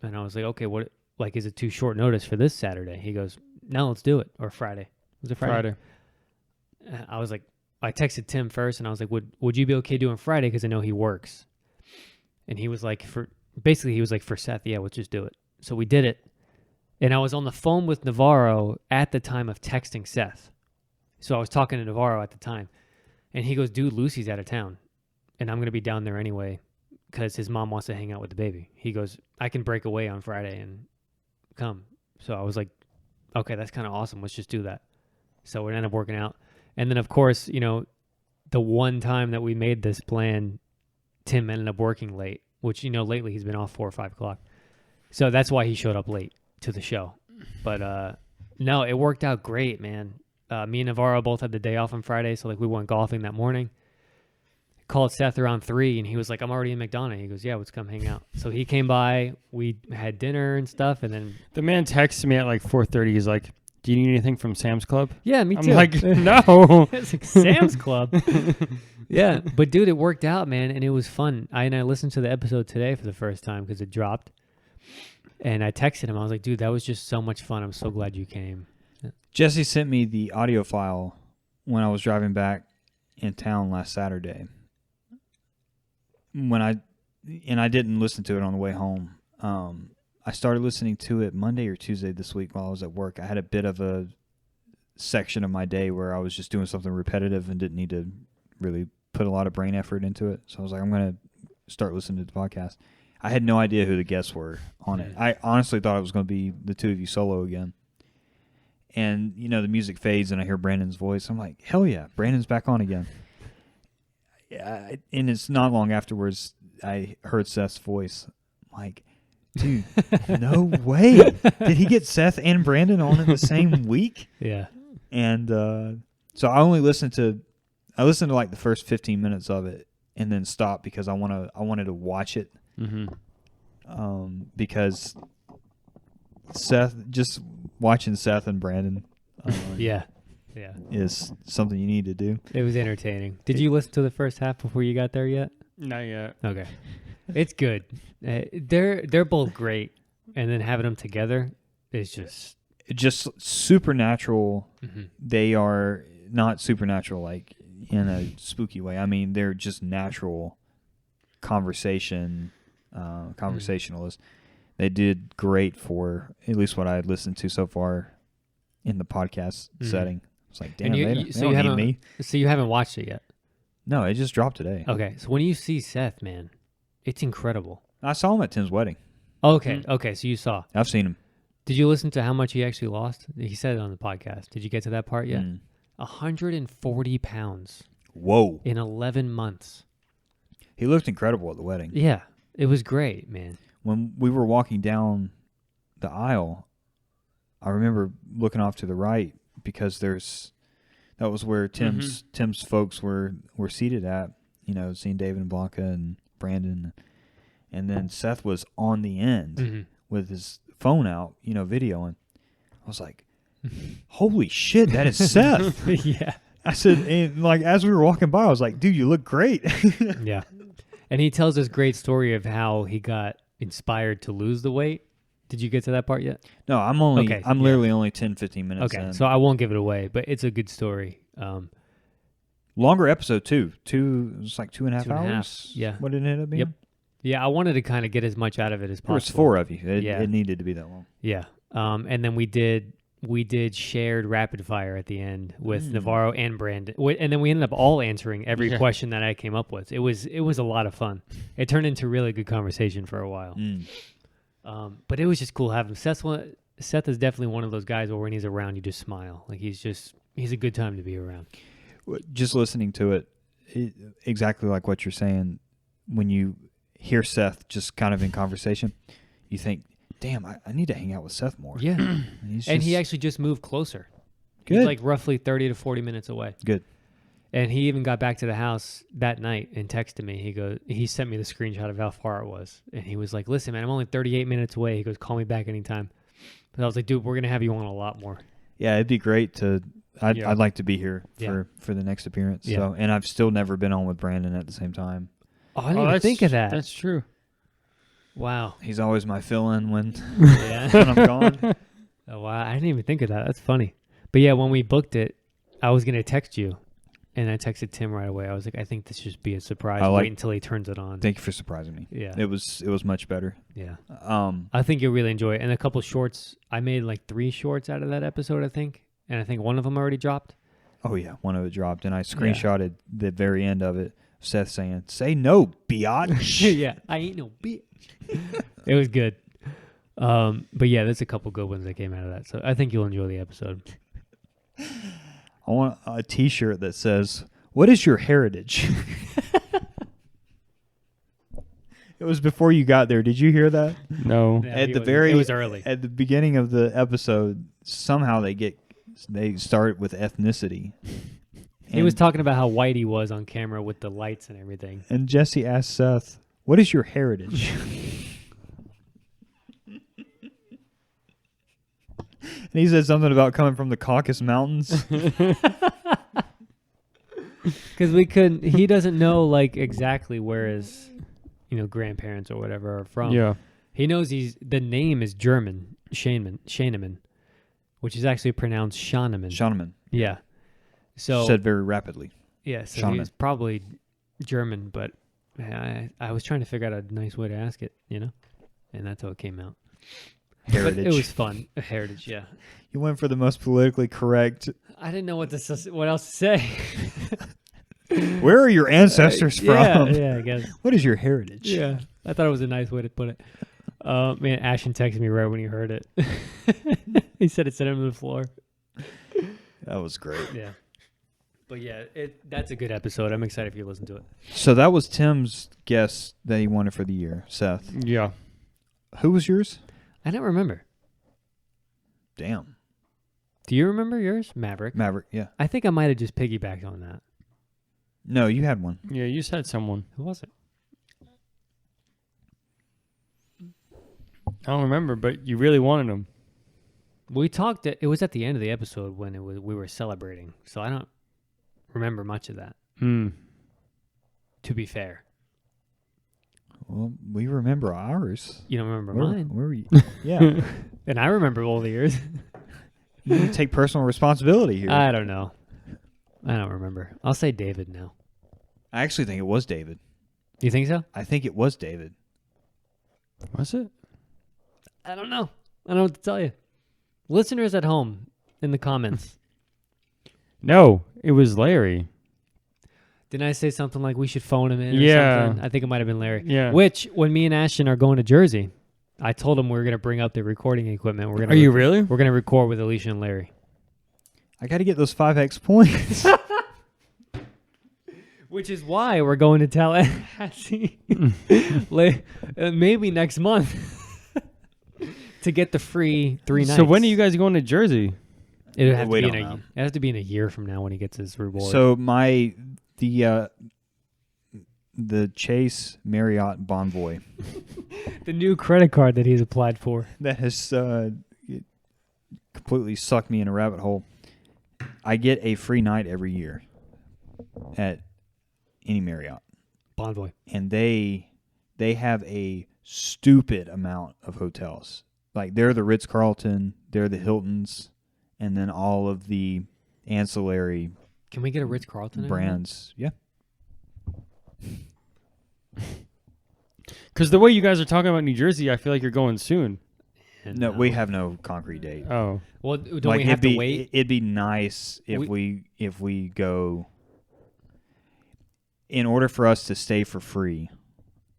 S2: And I was like, okay, what, like, is it too short notice for this Saturday? He goes, no, let's do it. Or Friday. Was it Friday? I was like, I texted Tim first and I was like, would you be okay doing Friday? Because I know he works. And he was like, for Seth, yeah, let's just do it. So we did it. And I was on the phone with Navarro at the time of texting Seth. So I was talking to Navarro at the time. And he goes, dude, Lucy's out of town. And I'm going to be down there anyway because his mom wants to hang out with the baby. He goes, I can break away on Friday and come. So I was like, okay, that's kind of awesome. Let's just do that. So it ended up working out. And then, of course, the one time that we made this plan, Tim ended up working late, which, lately he's been off 4 or 5 o'clock. So that's why he showed up late to the show. But no, it worked out great, man. Me and Navarro both had the day off on Friday, so like we went golfing that morning. Called Seth around 3, and he was like, I'm already in McDonough. He goes, yeah, let's come hang out. So he came by. We had dinner and stuff, and then...
S1: The man texted me at like 4:30. He's like, do you need anything from Sam's Club?
S2: Yeah, me too.
S1: I'm like, no.
S2: It's like Sam's Club. Yeah, but dude, it worked out, man, and it was fun. I listened to the episode today for the first time because it dropped. And I texted him. I was like, dude, that was just so much fun. I'm so glad you came.
S3: Jesse sent me the audio file when I was driving back in town last Saturday. I didn't listen to it on the way home. I started listening to it Monday or Tuesday this week while I was at work. I had a bit of a section of my day where I was just doing something repetitive and didn't need to really put a lot of brain effort into it. So I was like, I'm going to start listening to the podcast. I had no idea who the guests were on it. I honestly thought it was going to be the two of you solo again. And, you know, the music fades and I hear Brandon's voice. I'm like, hell yeah, Brandon's back on again. Yeah, and it's not long afterwards I heard Seth's voice. I'm like, dude, no way. Did he get Seth and Brandon on in the same week?
S2: Yeah.
S3: And so I listened to like the first 15 minutes of it and then stopped because I wanted to watch it.
S1: Mm-hmm.
S3: Because just watching Seth and Brandon
S2: Yeah.
S3: is something you need to do.
S2: It was entertaining. Did you listen to the first half before you got there yet?
S1: Not yet.
S2: Okay. It's good. They're both great, and then having them together is just
S3: supernatural.
S2: mm-hmm.
S3: They are not supernatural like in a spooky way. I mean, they're just natural conversationalists. They did great for at least what I had listened to so far in the podcast setting. It's like, damn, they don't need me.
S2: So you haven't watched it yet?
S3: No, it just dropped today.
S2: Okay, so when you see Seth, man, it's incredible.
S3: I saw him at Tim's wedding.
S2: Okay, okay, so you saw.
S3: I've seen him.
S2: Did you listen to how much he actually lost? He said it on the podcast. Did you get to that part yet? 140 pounds.
S3: Whoa.
S2: In 11 months.
S3: He looked incredible at the wedding.
S2: Yeah, it was great, man.
S3: When we were walking down the aisle, I remember looking off to the right because that was where Tim's folks were seated at, you know, seeing David and Blanca and Brandon. And then Seth was on the end with his phone out, you know, videoing. I was like, holy shit, that is Seth.
S2: Yeah.
S3: I said, and like, as we were walking by, I was like, dude, you look great.
S2: Yeah. And he tells this great story of how he got inspired to lose the weight. Did you get to that part yet?
S3: No, I'm literally only 10, 15 minutes in.
S2: So I won't give it away, but it's a good story.
S3: Longer episode, too. It was like 2.5 hours.
S2: Yeah.
S3: What did it end up being?
S2: Yep. Yeah, I wanted to kind of get as much out of it as possible.
S3: There was 4 of you. It needed to be that long.
S2: Yeah. And then we did shared rapid fire at the end with Navarro and Brandon. And then we ended up all answering every question that I came up with. It was a lot of fun. It turned into really good conversation for a while. But it was just cool having Seth is definitely one of those guys where when he's around, you just smile. Like he's a good time to be around.
S3: Just listening to it, exactly like what you're saying, when you hear Seth just kind of in conversation, you think, damn, I need to hang out with Seth more.
S2: Yeah. And he actually just moved closer.
S3: Good.
S2: He's like roughly 30 to 40 minutes away.
S3: Good.
S2: And he even got back to the house that night and texted me. He sent me the screenshot of how far it was. And he was like, listen, man, I'm only 38 minutes away. He goes, call me back anytime. But I was like, dude, we're going to have you on a lot more.
S3: Yeah, it'd be great I'd like to be here for the next appearance.
S2: Yeah.
S3: So, and I've still never been on with Brandon at the same time.
S2: Oh, I didn't even think of that.
S1: That's true.
S2: Wow.
S3: He's always my fill-in when
S2: Yeah.
S3: when I'm gone.
S2: Oh, wow. I didn't even think of that. That's funny. But yeah, when we booked it, I was going to text you. And I texted Tim right away. I was like, I think this should be a surprise. Wait until he turns it on.
S3: Thank you for surprising me.
S2: Yeah.
S3: It was much better.
S2: Yeah.
S3: I
S2: think you'll really enjoy it. And a couple shorts. I made like 3 shorts out of that episode, I think. And I think one of them already dropped.
S3: Oh, yeah. One of it dropped. And I screenshotted the very end of it. Seth saying, say no, biatch.
S2: Yeah. I ain't no bitch. It was good. But yeah, there's a couple good ones that came out of that. So I think you'll enjoy the episode.
S3: I want a T-shirt that says, what is your heritage? It was before you got there. Did you hear that?
S1: No.
S2: Yeah,
S3: It
S2: was early.
S3: At the beginning of the episode, somehow they start with ethnicity.
S2: He was talking about how white he was on camera with the lights and everything.
S3: And Jesse asked Seth, what is your heritage? And he said something about coming from the Caucasus Mountains.
S2: Because he doesn't know like exactly where his, grandparents or whatever are from.
S1: Yeah.
S2: He knows the name is German, Schaaneman, which is actually pronounced Schaaneman.
S3: Schaaneman.
S2: Yeah. So
S3: Said very rapidly.
S2: yeah, so
S3: Schaaneman.
S2: he's probably German, but I was trying to figure out a nice way to ask it, and that's how it came out.
S3: Heritage.
S2: But it was fun. Heritage, yeah.
S3: You went for the most politically correct.
S2: I didn't know what else to say.
S3: Where are your ancestors from?
S2: Yeah, I guess.
S3: What is your heritage?
S2: Yeah, I thought it was a nice way to put it. Man, Ashton texted me right when he heard it. He said it sent him to the floor.
S3: That was great.
S2: Yeah. But yeah, that's a good episode. I'm excited if you listen to it.
S3: So that was Tim's guess that he wanted for the year, Seth.
S1: Yeah.
S3: Who was yours?
S2: I don't remember.
S3: Damn.
S2: Do you remember yours? Maverick.
S3: Yeah.
S2: I think I might have just piggybacked on that.
S3: No, you had one.
S1: Yeah, you said someone.
S2: Who was it?
S1: I don't remember, but you really wanted him.
S2: We talked. It was at the end of the episode when we were celebrating, so I don't remember much of that. To be fair,
S3: Well, we remember ours.
S2: you don't remember mine,
S3: Where were you? Yeah.
S2: and I remember all the years.
S3: You need to take personal responsibility here.
S2: I don't know. I don't remember. I'll say David now.
S3: I actually think it was David.
S2: You think so?
S3: I think it was David.
S1: Was it?
S2: I don't know. I don't know what to tell you. Listeners at home in the comments.
S1: No, it was Larry.
S2: Didn't I say something like we should phone him in or
S1: Yeah.
S2: something? I think it might have been Larry.
S1: Yeah.
S2: Which, when me and Ashton are going to Jersey, I told him we were going to bring up the recording equipment.
S1: Are you really?
S2: We're going to record with Alicia and Larry.
S3: I got to get those 5X points.
S2: Which is why we're going to Tallahassee maybe next month to get the free 3 nights.
S1: So when are you guys going to Jersey?
S2: It'd have,
S3: We
S2: to be
S3: don't know.
S2: it'd have to be in a year from now when he gets his reward.
S3: So the Chase Marriott Bonvoy
S2: the new credit card that he's applied for.
S3: that has completely sucked me in a rabbit hole. I get a free night every year at any Marriott,
S2: Bonvoy.
S3: and they have a stupid amount of hotels. Like they're the Ritz-Carlton, they're the Hiltons, and then all of the ancillary
S2: Can we get a Ritz-Carlton?
S3: brands. Yeah.
S1: Because the way you guys are talking about New Jersey, I feel like you're going soon.
S3: No, we have no concrete date.
S1: Oh.
S2: Well, don't
S3: Like
S2: we have
S3: it'd be,
S2: to wait?
S3: It'd be nice if we go. In order for us to stay for free,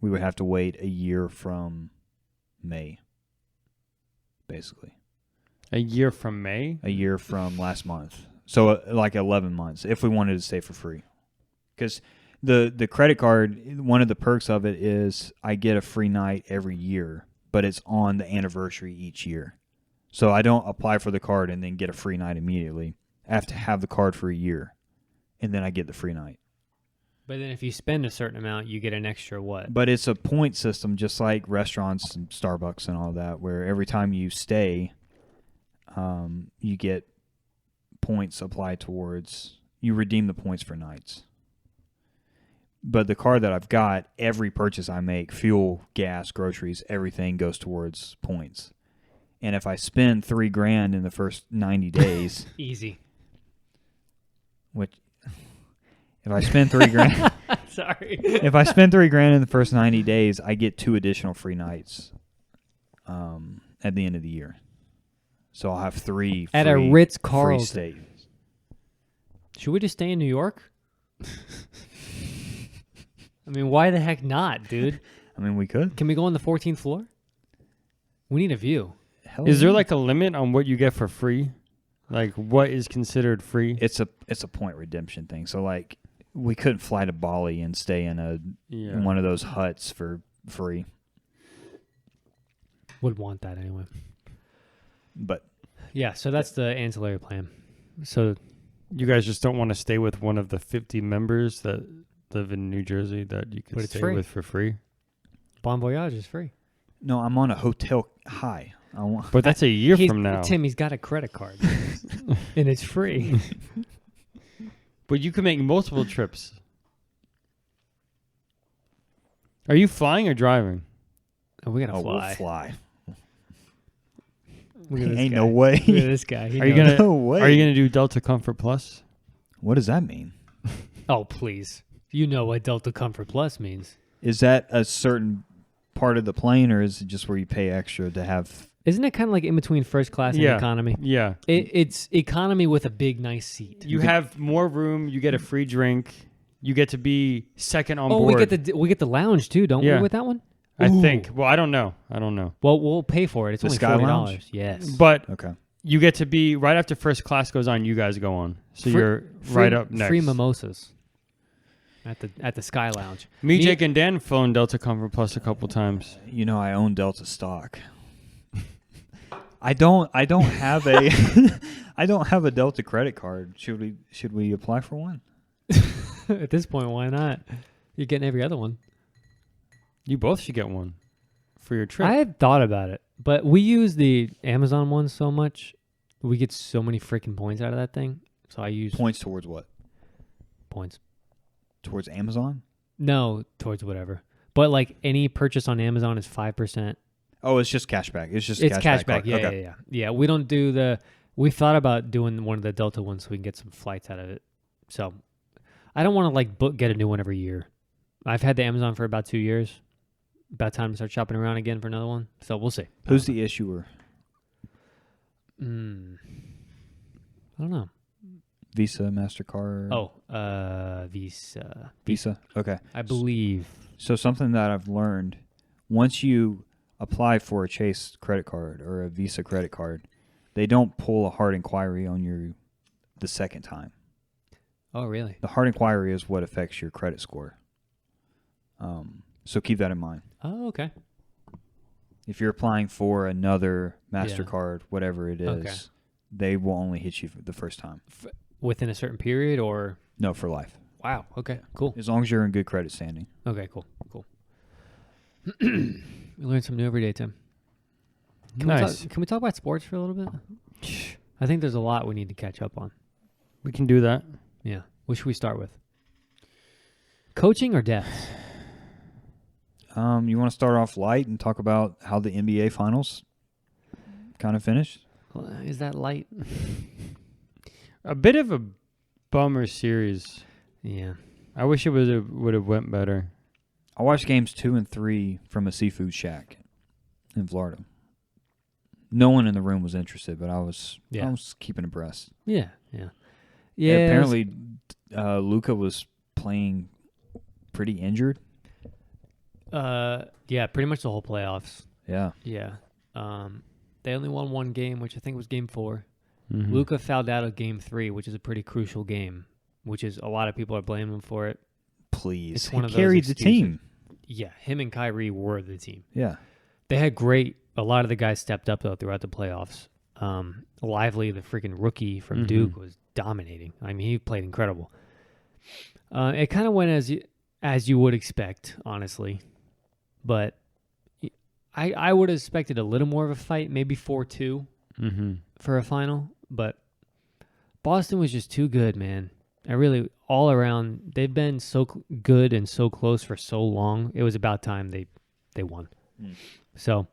S3: we would have to wait a year from May. Basically,
S1: A year from May?
S3: a year from last month. So like 11 months if we wanted to stay for free. Because the credit card, one of the perks of it is I get a free night every year, but it's on the anniversary each year. So I don't apply for the card and then get a free night immediately. I have to have the card for a year, and then I get the free night.
S2: But then if you spend a certain amount, you get an extra what?
S3: But it's a point system, just like restaurants and Starbucks and all that, where every time you stay, you get points applied towards, you redeem the points for nights. But the card that I've got, every purchase I make, fuel, gas, groceries, everything goes towards points. And if I spend $3,000 in the first 90 days,
S2: Easy.
S3: which if I spend $3,000,
S2: Sorry.
S3: if I spend $3,000 in the first 90 days, I get 2 additional free nights at the end of the year. So I'll have 3
S2: At a
S3: free
S2: Ritz-Carlton.
S3: stays.
S2: Should we just stay in New York? I mean, why the heck not, dude?
S3: I mean, we could.
S2: Can we go on the 14th floor? We need a view.
S3: Hell
S1: Is there
S3: yeah.
S1: like a limit on what you get for free? Like what is considered free?
S3: It's a point redemption thing. So like we couldn't fly to Bali and stay in in one of those huts for free.
S2: Would want that anyway.
S3: But
S2: Yeah, so that's the ancillary plan. So
S1: You guys just don't want to stay with one of the 50 members that live in New Jersey that you can
S2: But it's
S1: stay
S2: free.
S1: with for free?
S2: Bon Voyage is free.
S3: no, I'm on a hotel high. I want
S1: But that's a year from now.
S2: Tim, he's got a credit card. And it's free.
S1: But you can make multiple trips. Are you flying or driving?
S2: Oh, we gotta
S3: Oh,
S2: fly.
S3: we'll fly.
S2: Look at this
S3: Ain't
S2: guy.
S3: no way.
S2: Look at this guy. He
S1: Are you
S2: knows.
S1: gonna
S3: No way.
S1: Are you gonna do Delta Comfort Plus?
S3: What does that mean?
S2: Oh, please. You know what Delta Comfort Plus means.
S3: Is that a certain part of the plane, or is it just where you pay extra to have?
S2: Isn't it kind of like in between first class and
S1: Yeah.
S2: economy?
S1: Yeah.
S2: It's economy with a big, nice seat.
S1: You have more room. You get a free drink. You get to be second on
S2: Oh,
S1: board.
S2: we get the lounge too, don't
S1: Yeah.
S2: we? With that one.
S1: I
S2: Ooh.
S1: think. Well, I don't know.
S2: Well, we'll pay for it. It's
S3: The
S2: only
S3: Sky
S2: $40.
S3: Lounge?
S2: Yes.
S1: But
S3: Okay.
S1: you get to be right after first class goes on. You guys go on, so
S2: Free-
S1: you're
S2: free,
S1: right up next.
S2: Free mimosas at the Sky Lounge.
S1: Me, Jake, and Dan flown Delta Comfort Plus a couple times.
S3: You know, I own Delta stock. I don't have a I don't have a Delta credit card. Should we apply for one?
S2: At this point, why not? You're getting every other one.
S1: You both should get one for your trip.
S2: I had thought about it, but we use the Amazon one so much. We get so many freaking points out of that thing. So I use
S3: Points towards what?
S2: points.
S3: Towards Amazon?
S2: No, towards whatever. But like any purchase on Amazon is 5%.
S3: Oh, it's just cashback. It's just
S2: It's
S3: cashback.
S2: cashback.
S3: card.
S2: Yeah,
S3: Okay.
S2: yeah. Yeah, we don't do the. We thought about doing one of the Delta ones so we can get some flights out of it. So I don't want to like get a new one every year. I've had the Amazon for about 2 years. About time to start shopping around again for another one. So we'll see.
S3: Who's the issuer?
S2: I don't know.
S3: Visa, MasterCard?
S2: Visa.
S3: Visa? Okay.
S2: I believe.
S3: So something that I've learned, once you apply for a Chase credit card or a Visa credit card, they don't pull a hard inquiry on you the second time.
S2: Oh, really?
S3: The hard inquiry is what affects your credit score. So keep that in mind.
S2: Oh, okay.
S3: If you're applying for another MasterCard, whatever it is,
S2: Okay.
S3: they will only hit you the first time.
S2: Within a certain period or?
S3: No, for life.
S2: Wow. Okay, cool.
S3: As long as you're in good credit standing.
S2: Okay, cool. We learn something new every day, Tim.
S1: Nice.
S2: Can we talk about sports for a little bit? I think there's a lot we need to catch up on.
S1: We can do that.
S2: Yeah. What should we start with? Coaching or deaths?
S3: You want to start off light and talk about how the NBA Finals kind of finished?
S2: Is that light?
S1: A bit of a bummer series.
S2: Yeah.
S1: I wish it would have went better.
S3: I watched games 2 and 3 from a seafood shack in Florida. No one in the room was interested, but I was keeping abreast.
S2: Yeah.
S3: Apparently, Luka was playing pretty injured.
S2: Yeah, pretty much the whole playoffs.
S3: Yeah.
S2: Yeah. They only won one game, which I think was game 4.
S1: Mhm.
S2: Luka fouled out of game 3, which is a pretty crucial game, which is a lot of people are blaming him for it.
S3: Please.
S2: It's one
S3: He
S2: of those
S3: carried the
S2: excuses.
S3: team.
S2: Yeah, him and Kyrie were the team.
S3: Yeah.
S2: They had a lot of the guys stepped up, though, throughout the playoffs. Lively, the freaking rookie from
S1: Mhm.
S2: Duke, was dominating. I mean, he played incredible. It kind of went as you would expect, honestly. But I would have expected a little more of a fight, maybe 4-2 for a final. But Boston was just too good, man. All around, they've been so good and so close for so long. It was about time they won. So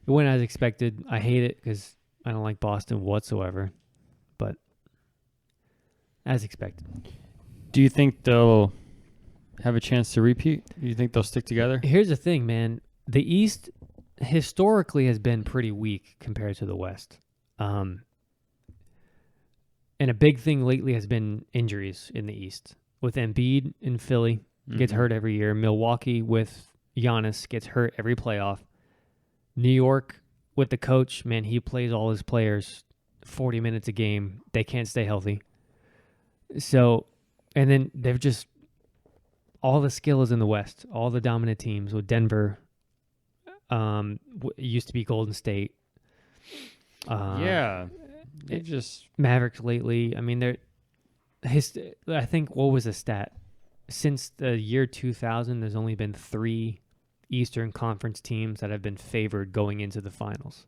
S2: it went as expected. I hate it because I don't like Boston whatsoever. But as expected.
S1: Do you think they'll have a chance to repeat? Do you think they'll stick together?
S2: Here's the thing, man. The East historically has been pretty weak compared to the West. And a big thing lately has been injuries in the East. With Embiid in Philly, gets hurt every year. Milwaukee with Giannis gets hurt every playoff. New York with the coach, man, he plays all his players 40 minutes a game. They can't stay healthy. So, and then they've just, all the skill is in the West. All the dominant teams with Denver, used to be Golden State.
S1: Yeah. They just
S2: Mavericks lately. I mean, I think, what was the stat? Since the year 2000, there's only been 3 Eastern Conference teams that have been favored going into the finals.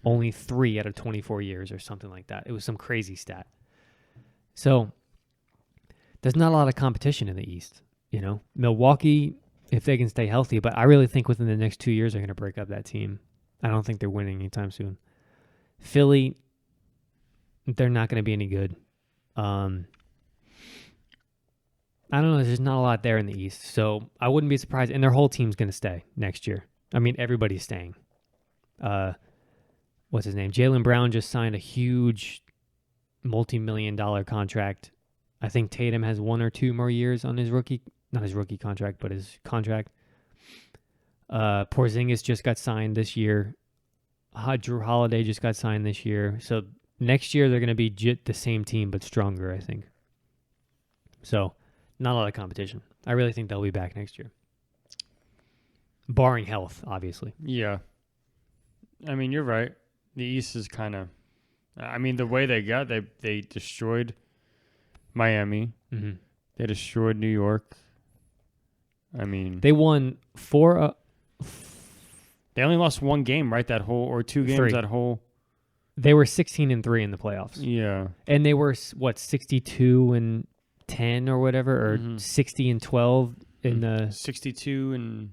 S2: Only 3 out of 24 years or something like that. It was some crazy stat. So there's not a lot of competition in the East. You know, Milwaukee if they can stay healthy. But I really think within the next 2 years they're going to break up that team. I don't think they're winning anytime soon. Philly, they're not going to be any good. I don't know. There's just not a lot there in the East. So I wouldn't be surprised. And their whole team's going to stay next year. I mean, everybody's staying. What's his name? Jaylen Brown just signed a huge multi-million-dollar contract. I think Tatum has 1 or 2 more years on his not his rookie contract, but his contract. Porzingis just got signed this year. Drew Holiday just got signed this year. So next year they're going to be the same team, but stronger, I think. So not a lot of competition. I really think they'll be back next year. Barring health, obviously.
S1: Yeah. I mean, you're right. The East is kind of... I mean, the way they destroyed Miami.
S2: Mm-hmm.
S1: They destroyed New York. I mean...
S2: They won 4...
S1: They only lost 1 game, right? That whole... Or 2 games
S2: 3.
S1: that whole...
S2: They were 16-3 in the playoffs.
S1: Yeah.
S2: And they were, 62-10 or whatever, or 60-12 in the...
S1: 62-10.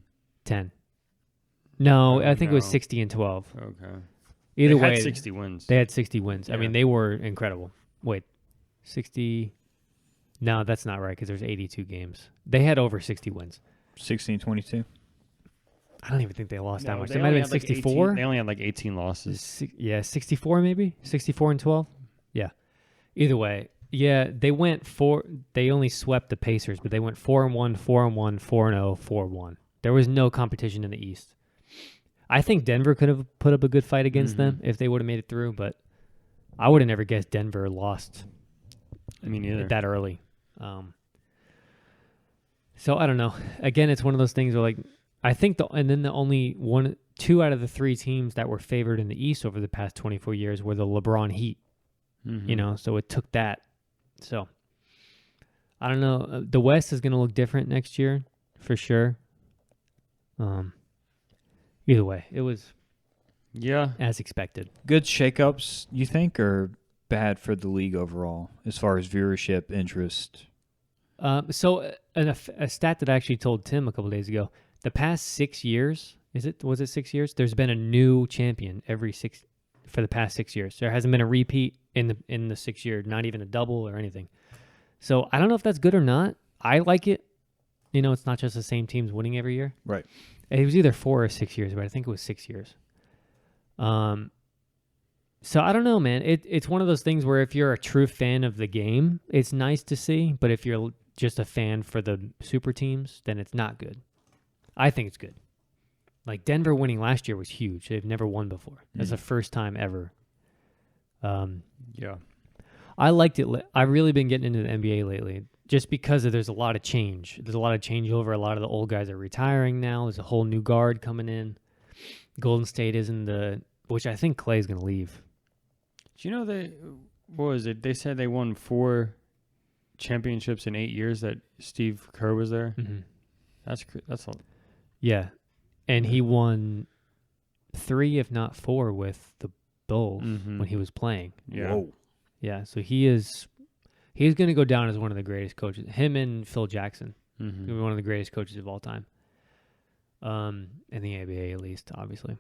S2: No,
S1: Oh,
S2: I think it was
S1: no.
S2: 60-12.
S1: Okay.
S2: Either
S1: They
S2: way,
S1: had 60 wins.
S2: they had 60 wins. I
S1: Yeah.
S2: mean, they were incredible. Wait, 60... No, that's not right because there's 82 games. They had over 60 wins.
S3: 16-22.
S2: I don't even think they lost that
S1: No,
S2: much.
S1: they
S2: They might
S1: only
S2: have been
S1: had, like,
S2: 64.
S1: 18 they only had like 18 losses.
S2: Yeah, 64 maybe? 64-12? Yeah. Either way, yeah, they went 4... They only swept the Pacers, but they went 4-1, 4-1, 4-0, 4-1. There was no competition in the East. I think Denver could have put up a good fight against them if they would have made it through, but I would have never guessed Denver lost
S1: Me neither.
S2: that early. So I don't know. Again, it's one of those things where, like, I think the only 2 out of the 3 teams that were favored in the East over the past 24 years were the LeBron Heat.
S1: Mm-hmm.
S2: You know, so it took that. So I don't know. The West is going to look different next year for sure. Either way, it was as expected.
S3: Good shakeups, you think, or bad for the league overall as far as viewership, interest?
S2: So a stat that I actually told Tim a couple days ago, the past 6 years, was it 6 years? There's been a new champion for the past 6 years. There hasn't been a repeat in the 6 year, not even a double or anything. So I don't know if that's good or not. I like it. You know, it's not just the same teams winning every year.
S3: Right.
S2: It was either 4 or 6 years, but I think it was 6 years. So I don't know, man. It's one of those things where if you're a true fan of the game, it's nice to see. But if you're just a fan for the super teams, then it's not good. I think it's good. Like Denver winning last year was huge. They've never won before. That's the first time ever.
S1: Yeah.
S2: I liked it. I've really been getting into the NBA lately just because there's a lot of change. There's a lot of changeover. A lot of the old guys are retiring now. There's a whole new guard coming in. Golden State isn't which I think Clay's going to leave.
S1: Do you know what was it? They said they won 4 championships in 8 years that Steve Kerr was there.
S2: Mm-hmm.
S1: That's a
S2: Yeah. And he won 3, if not 4, with the Bulls when he was playing.
S1: Yeah.
S3: Whoa.
S2: Yeah, so he's going to go down as one of the greatest coaches. Him and Phil Jackson.
S1: Mm-hmm.
S2: He'll be one of the greatest coaches of all time. In the NBA, at least, obviously.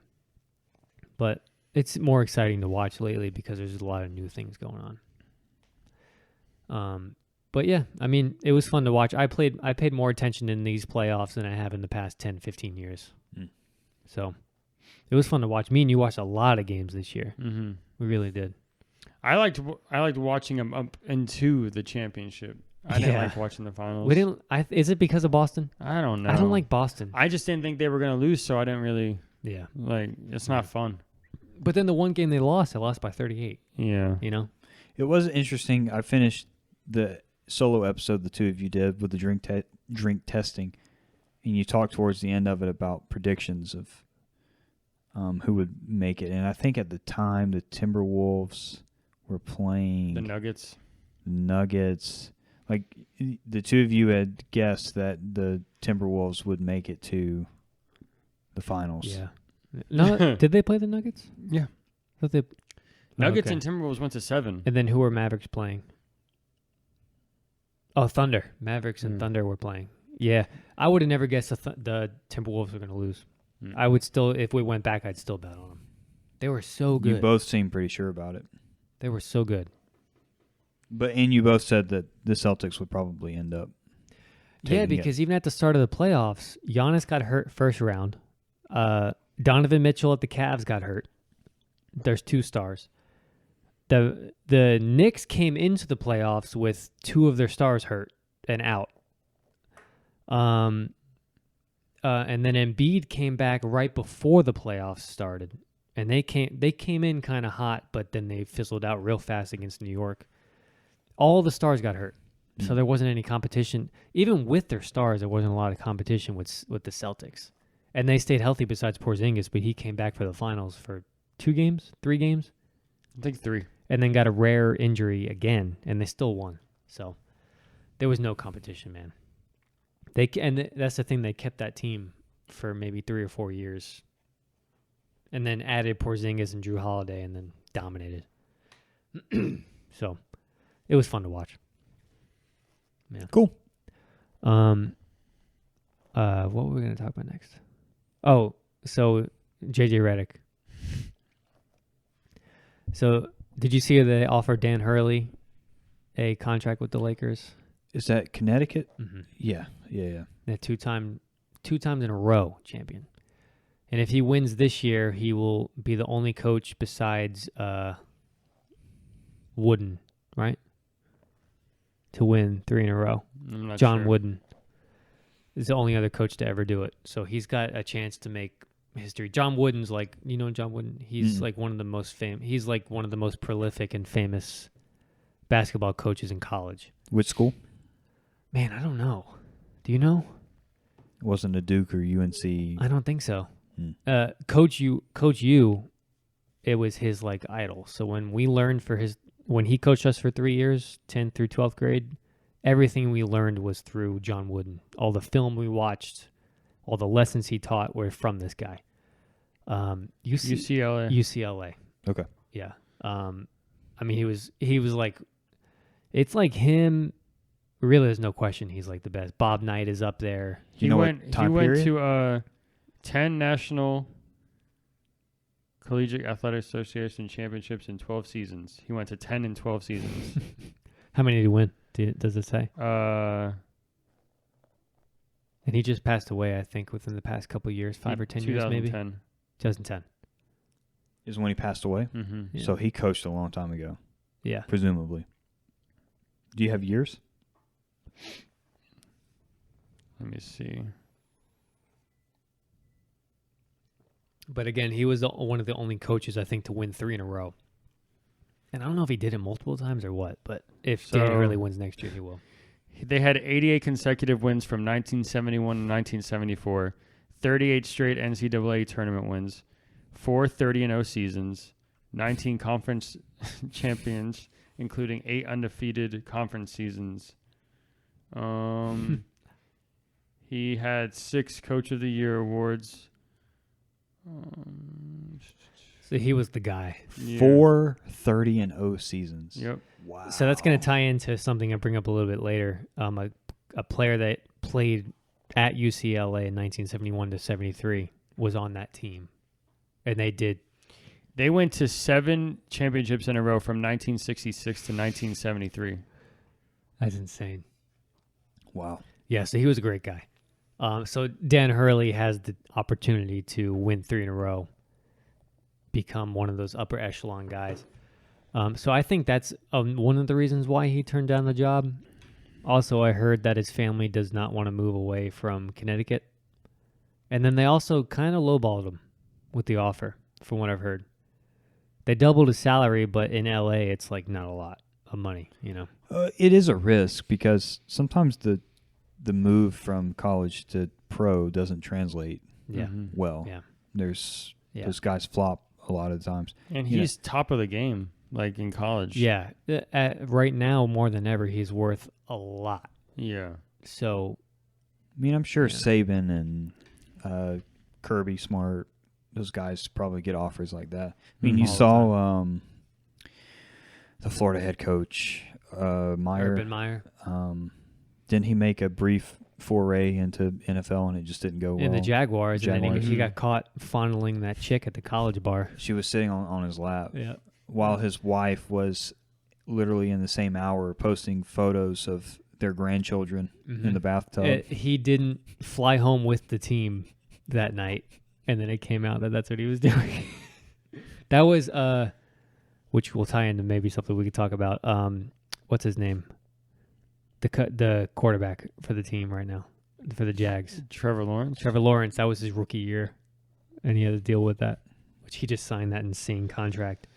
S2: But it's more exciting to watch lately because there's a lot of new things going on. But yeah, I mean, it was fun to watch. I paid more attention in these playoffs than I have in the past 10, 15 years. So it was fun to watch. Me and you watched a lot of games this year.
S1: Mm-hmm.
S2: We really did.
S1: I liked watching them up into the championship. I didn't like watching the finals.
S2: We didn't. Is it because of Boston?
S1: I don't know.
S2: I don't like Boston.
S1: I just didn't think they were going to lose, so I didn't really
S2: Yeah.
S1: it's not fun.
S2: But then the one game they lost by 38.
S1: Yeah.
S2: You know?
S3: It was interesting. I finished the solo episode the two of you did with the drink testing, and you talked towards the end of it about predictions of who would make it. And I think at the time the Timberwolves were playing
S1: The Nuggets.
S3: Like the two of you had guessed that the Timberwolves would make it to the finals.
S2: Yeah. No, did they play the Nuggets?
S1: Yeah.
S2: I thought
S1: Nuggets
S2: okay.
S1: and Timberwolves went to 7.
S2: And then who were Mavericks playing? Oh, Thunder. Mavericks and Thunder were playing. Yeah, I would have never guessed the Timberwolves were going to lose. I would still, if we went back, I'd still bet on them. They were so good.
S3: You both seem pretty sure about it.
S2: They were so good.
S3: And you both said that the Celtics would probably end up.
S2: Yeah, because even at the start of the playoffs, Giannis got hurt first round. Donovan Mitchell at the Cavs got hurt. There's 2 stars. The Knicks came into the playoffs with 2 of their stars hurt and out. And then Embiid came back right before the playoffs started, and they came in kind of hot, but then they fizzled out real fast against New York. All the stars got hurt, so there wasn't any competition. Even with their stars, there wasn't a lot of competition with the Celtics, and they stayed healthy besides Porzingis, but he came back for the finals for 3 games,
S1: I think 3,
S2: and then got a rare injury again, and they still won. So there was no competition, man. That's the thing, they kept that team for maybe 3 or 4 years, and then added Porzingis and Drew Holiday, and then dominated. So it was fun to watch. Yeah.
S3: Cool.
S2: What were we going to talk about next? Oh, so JJ Redick. So did you see that they offered Dan Hurley a contract with the Lakers?
S3: Is that Connecticut?
S2: Mm-hmm.
S3: Yeah.
S2: A two times in a row champion. And if he wins this year, he will be the only coach besides Wooden, right? To win 3 in a row.
S1: I'm not
S2: John
S1: sure.
S2: Wooden is the only other coach to ever do it. So he's got a chance to make history. John Wooden's like, you know John Wooden? He's like one of the most he's like one of the most prolific and famous basketball coaches in college.
S3: Which school?
S2: Man, I don't know. Do you know?
S3: It wasn't a Duke or UNC.
S2: I don't think so. Coach U, it was his like idol. So when we learned when he coached us for 3 years, 10th through 12th grade, everything we learned was through John Wooden. All the film we watched, all the lessons he taught were from this guy.
S1: UCLA.
S2: UCLA.
S3: Okay.
S2: Yeah. I mean, he was like, it's like him. Really, there's no question he's like the best. Bob Knight is up there.
S1: He went to 10 National Collegiate Athletic Association championships in 12 seasons. He went to 10 in 12 seasons.
S2: How many did he win? Does it say?
S1: And
S2: he just passed away, I think, within the past couple of years, 5 or 10 years maybe. 2010.
S3: Is when he passed away?
S1: Mm-hmm.
S2: Yeah.
S3: So he coached a long time ago,
S2: Yeah.
S3: presumably. Do you have years?
S1: Let me see.
S2: But again, he was one of the only coaches, I think, to win 3 in a row. And I don't know if he did it multiple times or what, but if Dan Hurley wins next year, he will.
S1: They had 88 consecutive wins from 1971 to 1974, 38 straight NCAA tournament wins, 4 30-0 seasons, 19 conference champions, including 8 undefeated conference seasons. He had 6 Coach of the Year awards.
S2: So he was the guy.
S1: Yeah.
S3: 4 30-0 seasons.
S1: Yep.
S3: Wow.
S2: So that's going to tie into something I bring up a little bit later. A player that played at UCLA in 1971 to 73 was on that team. And
S1: They went to 7 championships in a row from 1966 to 1973.
S2: That's insane.
S3: Wow.
S2: Yeah, so he was a great guy. So Dan Hurley has the opportunity to win 3 in a row, become one of those upper echelon guys. So I think that's one of the reasons why he turned down the job. Also, I heard that his family does not want to move away from Connecticut. And then they also kind of lowballed him with the offer, from what I've heard. They doubled his salary, but in LA, it's like not a lot of money, you know?
S3: It is a risk because sometimes the move from college to pro doesn't translate
S2: Yeah.
S3: well.
S2: Yeah.
S3: Those guys flop a lot of times.
S1: And he's top of the game, like in college.
S2: Yeah. Right now, more than ever, he's worth a lot.
S1: Yeah.
S2: So,
S3: I mean, I'm sure Saban and Kirby Smart, those guys probably get offers like that. I mean, you saw the Florida head coach, Meyer.
S2: Urban Meyer.
S3: Didn't he make a brief foray into NFL and it just didn't go well?
S2: In the Jaguars. And then
S3: Jaguars.
S2: he got caught fondling that chick at the college bar.
S3: She was sitting on his lap.
S2: Yeah.
S3: While his wife was literally in the same hour posting photos of their grandchildren in the bathtub.
S2: He didn't fly home with the team that night, and then it came out that that's what he was doing. That was, which will tie into maybe something we could talk about. What's his name? The quarterback for the team right now, for the Jags.
S1: Trevor Lawrence.
S2: Trevor Lawrence, that was his rookie year, and he had to deal with that, which he just signed that insane contract.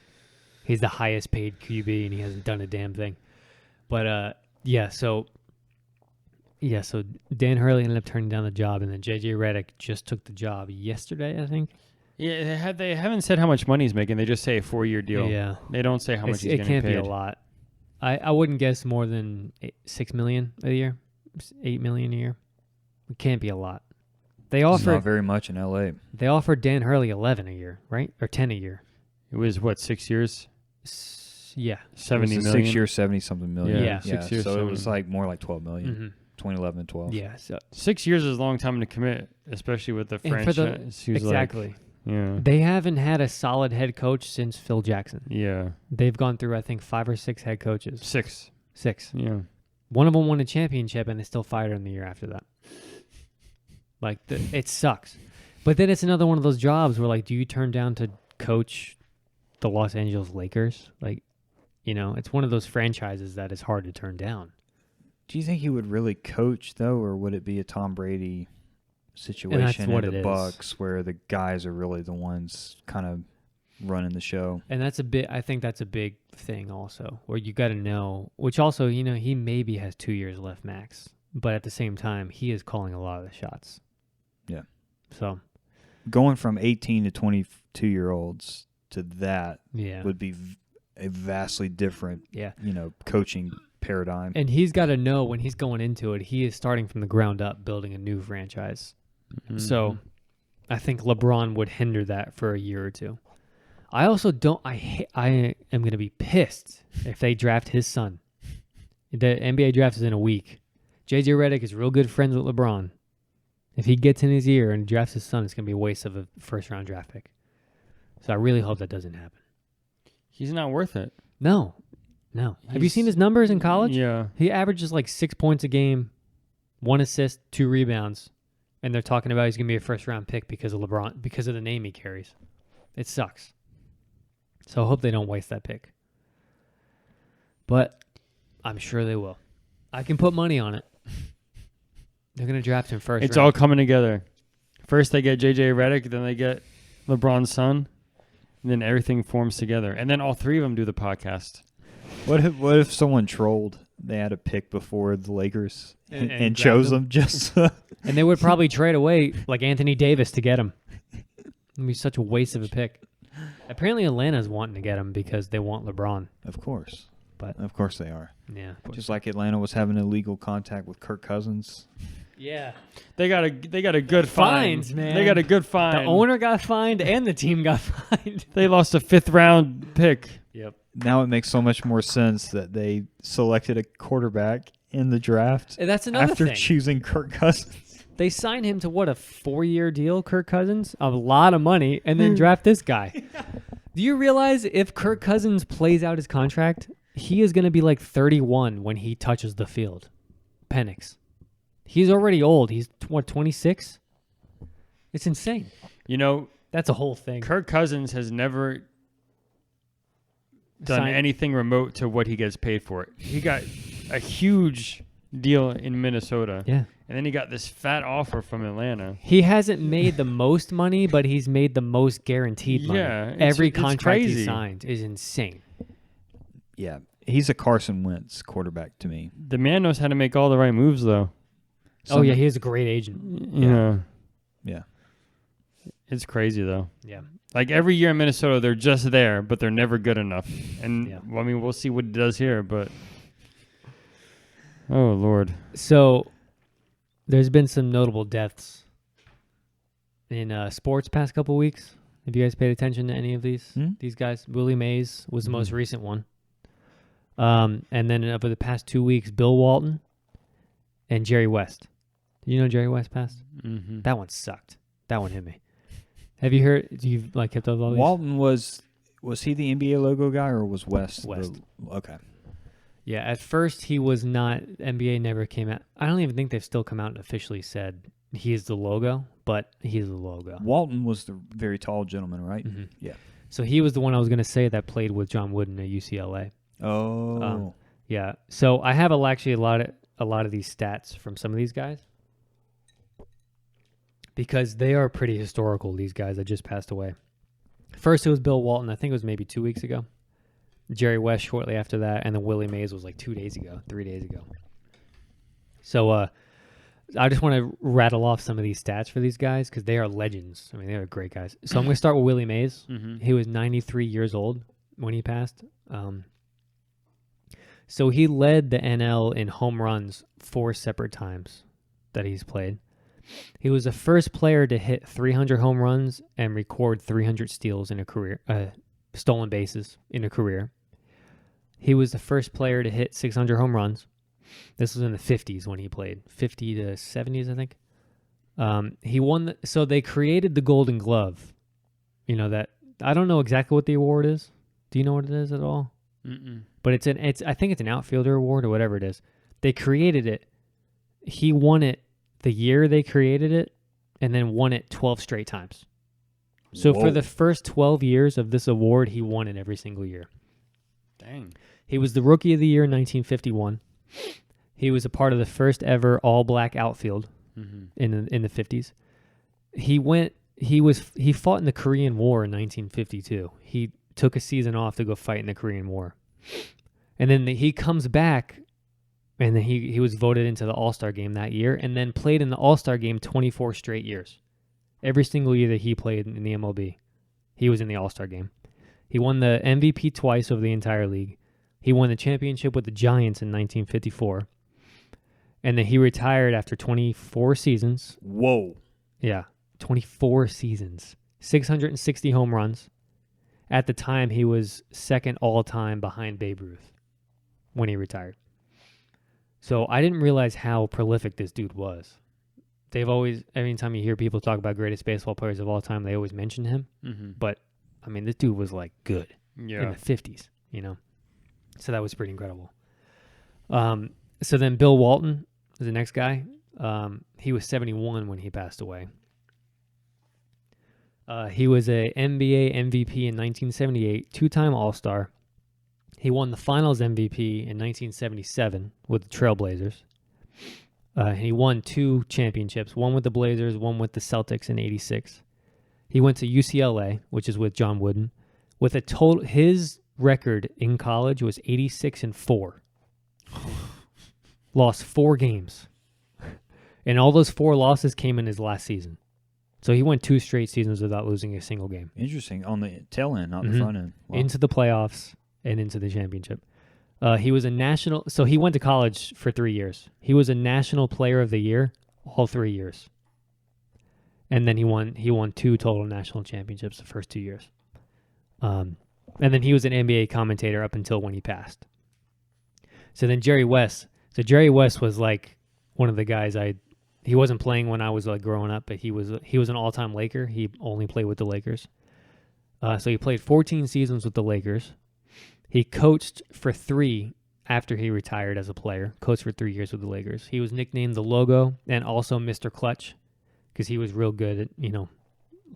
S2: He's the highest paid QB, and he hasn't done a damn thing. But, so Dan Hurley ended up turning down the job, and then J.J. Redick just took the job yesterday, I think.
S1: Yeah, they haven't said how much money he's making. They just say a 4-year deal.
S2: Yeah.
S1: They don't say how much he's
S2: It
S1: getting paid.
S2: can't be a lot. I wouldn't guess more than $6 million a year, $8 million a year. It can't be a lot. They
S3: It's
S2: offered
S3: not very much in L.A.
S2: They offered Dan Hurley 11 a year, right? Or 10 a year.
S1: It was, 6 years?
S2: Yeah.
S1: 70
S3: It was a
S1: million?
S3: 6 years, 70-something million.
S2: Yeah.
S1: 6 years.
S3: So it was
S1: 70.
S3: like more like 12 million.
S2: Mm-hmm.
S3: 2011 and 12.
S2: Yeah. So
S1: 6 years is a long time to commit, especially with the
S2: And for the-
S1: franchise. who's
S2: exactly.
S1: Yeah.
S2: They haven't had a solid head coach since Phil Jackson.
S1: Yeah.
S2: They've gone through, I think, 5 or 6 head coaches.
S1: 6.
S2: 6.
S1: Yeah.
S2: One of them won a championship, and they still fired him the year after that. Like, it sucks. But then it's another one of those jobs where, like, do you turn down to coach the Los Angeles Lakers? Like, it's one of those franchises that is hard to turn down.
S3: Do you think he would really coach, though, or would it be a Tom Brady situation
S2: what
S3: in
S2: it
S3: the
S2: is.
S3: Bucks where the guys are really the ones kind of running the show?
S2: And I think that's a big thing also, where you got to know, which also, he maybe has 2 years left max, but at the same time, he is calling a lot of the shots.
S3: Yeah.
S2: So.
S3: Going from 18 to 22-year-olds to that
S2: Yeah.
S3: would be a vastly different,
S2: Yeah.
S3: coaching paradigm.
S2: And he's got to know when he's going into it, he is starting from the ground up, building a new franchise.
S1: Mm-hmm.
S2: So I think LeBron would hinder that for a year or two. I also don't. I am going to be pissed if they draft his son. The NBA draft is in a week. JJ Redick is real good friends with LeBron. If he gets in his ear and drafts his son, it's going to be a waste of a first-round draft pick. So I really hope that doesn't happen.
S1: He's not worth it.
S2: No. Have you seen his numbers in college?
S1: Yeah.
S2: He averages like 6 points a game, 1 assist, 2 rebounds, and they're talking about he's going to be a first-round pick because of LeBron, because of the name he carries. It sucks. So I hope they don't waste that pick. But I'm sure they will. I can put money on it. They're going to draft him first.
S1: It's all coming together. First they get J.J. Redick, then they get LeBron's son, and then everything forms together. And then all three of them do the podcast.
S3: What if someone trolled? They had a pick before the Lakers and
S2: grabbed
S3: chose
S2: them?
S3: them just.
S2: And they would probably trade away like Anthony Davis to get him. It'd be such a waste of a pick. Apparently Atlanta's wanting to get him because they want LeBron.
S3: Of course.
S2: But
S3: Of course they are.
S2: yeah.
S3: Just like Atlanta was having illegal contact with Kirk Cousins.
S2: Yeah.
S1: They got a good
S2: Fines,
S1: fine.
S2: man.
S1: They got a good fine.
S2: The owner got fined and the team got fined.
S1: They lost a 5th round pick.
S2: Yep.
S3: Now it makes so much more sense that they selected a quarterback in the draft
S2: And that's another
S3: after
S2: thing.
S3: choosing Kirk Cousins.
S2: They signed him to what, a 4-year deal, Kirk Cousins? A lot of money, and then draft this guy. Do you realize if Kirk Cousins plays out his contract, he is going to be like 31 when he touches the field? Penix. He's already old. He's, 26? It's insane. That's a whole thing.
S1: Kirk Cousins has never done
S2: Sign-
S1: anything remote to what he gets paid for it. He got a huge deal in Minnesota.
S2: Yeah.
S1: And then he got this fat offer from Atlanta.
S2: He hasn't made the most money, but he's made the most guaranteed money.
S1: Yeah,
S2: Every
S1: it's
S2: contract he
S1: crazy.
S2: signed is insane.
S3: Yeah. He's a Carson Wentz quarterback to me.
S1: The man knows how to make all the right moves, though.
S2: Oh, yeah, he has a great agent.
S1: Yeah.
S3: Yeah.
S1: It's crazy, though.
S2: Yeah.
S1: Like every year in Minnesota, they're just there, but they're never good enough. And
S2: Yeah.
S1: well, I mean, we'll see what it does here, but oh Lord.
S2: So there's been some notable deaths in sports past couple weeks. Have you guys paid attention to any of these? These guys? Willie Mays was the most recent one. And then over the past 2 weeks, Bill Walton and Jerry West. Did you know Jerry West passed?
S1: Mm-hmm.
S2: That one sucked. That one hit me. Have you heard? You've like kept up with all these?
S3: Walton was he the NBA logo guy or was West?
S2: West.
S3: Okay.
S2: Yeah, at first he was not. NBA never came out. I don't even think they've still come out and officially said he is the logo, but he's the logo.
S3: Walton was the very tall gentleman, right?
S2: Mm-hmm.
S3: Yeah.
S2: So he was the one I was going to say that played with John Wooden at UCLA.
S3: Oh.
S2: Yeah. So I have actually a lot of these stats from some of these guys because they are pretty historical. These guys that just passed away. First, it was Bill Walton. I think it was maybe 2 weeks ago. Jerry West shortly after that, and then Willie Mays was like 3 days ago. So I just want to rattle off some of these stats for these guys because they are legends. I mean, they are great guys. So I'm going to start with Willie Mays.
S1: Mm-hmm.
S2: He was 93 years old when he passed. So he led the NL in home runs 4 separate times that he's played. He was the first player to hit 300 home runs and record 300 steals in a career, stolen bases in a career. He was the first player to hit 600 home runs. This was in the 50s when he played, 50 to 70s, I think. He won. So they created the Golden Glove. You know that. I don't know exactly what the award is. Do you know what it is at all?
S1: Mm-mm.
S2: But I think it's an outfielder award or whatever it is. They created it. He won it the year they created it, and then won it 12 straight times. So
S3: Whoa.
S2: for the first 12 years of this award, he won it every single year.
S1: Dang.
S2: He was the Rookie of the Year in 1951. He was a part of the first ever all-black outfield
S1: Mm-hmm.
S2: in the 50s. He fought in the Korean War in 1952. He took a season off to go fight in the Korean War. And then he comes back, and then he was voted into the All-Star game that year, and then played in the All-Star game 24 straight years. Every single year that he played in the MLB, he was in the All-Star game. He won the MVP twice over the entire league. He won the championship with the Giants in 1954. And then he retired after 24 seasons.
S3: Whoa.
S2: Yeah, 24 seasons. 660 home runs. At the time, he was second all-time behind Babe Ruth when he retired. So I didn't realize how prolific this dude was. They've always, every time you hear people talk about greatest baseball players of all time, they always mention him.
S1: Mm-hmm.
S2: But, I mean, this dude was, like, good in
S1: Yeah.
S2: the 50s, you know? So that was pretty incredible. So then Bill Walton was the next guy. He was 71 when he passed away. He was a NBA MVP in 1978, two-time All-Star. He won the Finals MVP in 1977 with the Trailblazers. He won 2 championships, one with the Blazers, one with the Celtics in '86. He went to UCLA, which is with John Wooden, with a total. His record in college was 86-4. Lost 4 games, and all those 4 losses came in his last season. So he went 2 straight seasons without losing a single game.
S3: Interesting. On the tail end, not the
S2: Mhm.
S3: front end. Wow.
S2: Into the playoffs and into the championship. He was a national. So he went to college for 3 years. He was a National Player of the Year all 3 years, and then he won 2 total national championships the first 2 years. And then he was an NBA commentator up until when he passed. So then Jerry West. So Jerry West was like one of the guys he wasn't playing when I was like growing up, but he was an all-time Laker. He only played with the Lakers. So he played 14 seasons with the Lakers. He coached for 3 after he retired as a player. Coached for 3 years with the Lakers. He was nicknamed the Logo and also Mr. Clutch because he was real good at,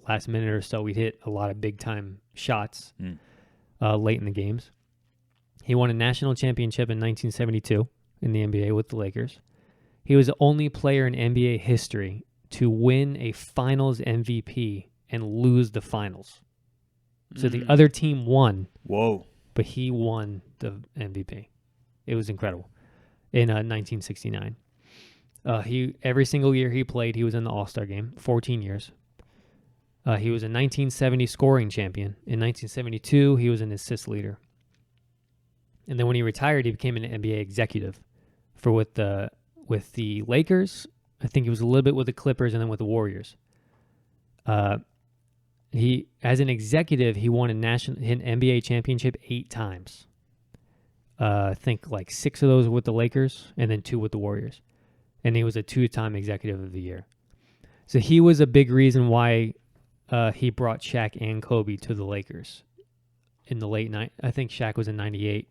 S2: last minute or so. We'd hit a lot of big-time shots late in the games. He won a national championship in 1972 in the NBA with the Lakers. He was the only player in NBA history to win a finals MVP and lose the finals. So the other team won,
S3: Whoa.
S2: but he won the MVP. It was incredible. In 1969. Every single year he played, he was in the All-Star game, 14 years. He was a 1970 scoring champion. In 1972, he was an assist leader. And then when he retired, he became an NBA executive with the Lakers. I think he was a little bit with the Clippers and then with the Warriors. He, as an executive, he won an NBA championship 8 times. I think like 6 of those were with the Lakers and then 2 with the Warriors. and he was a 2-time Executive of the Year. So he was a big reason why he brought Shaq and Kobe to the Lakers in the late night. I think Shaq was in 98,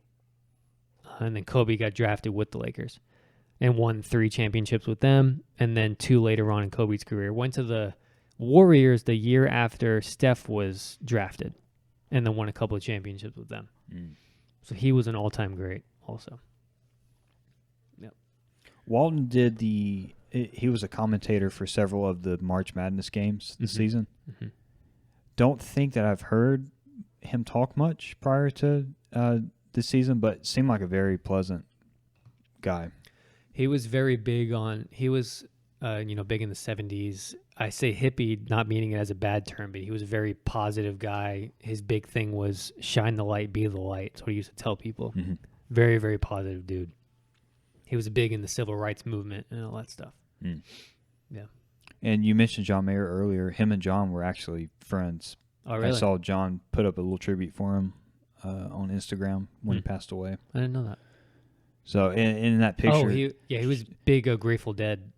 S2: and then Kobe got drafted with the Lakers and won 3 championships with them, and then 2 later on in Kobe's career. Went to the Warriors the year after Steph was drafted, and then won a couple of championships with them. So he was an all-time great also. Yep.
S3: Walton he was a commentator for several of the March Madness games this season. Mm-hmm. Don't think that I've heard him talk much prior to this season, but seemed like a very pleasant guy.
S2: He was very big he was big in the 70s. I say hippie, not meaning it as a bad term, but he was a very positive guy. His big thing was shine the light, be the light. That's what he used to tell people. Mm-hmm. Very, very positive dude. He was big in the civil rights movement and all that stuff. Mm. Yeah. And
S3: you mentioned John Mayer earlier. Him and John were actually friends.
S2: Oh, really?
S3: I saw John put up a little tribute for him on Instagram when he passed away.
S2: I didn't know that.
S3: So in that picture...
S2: Oh, he was big Grateful Dead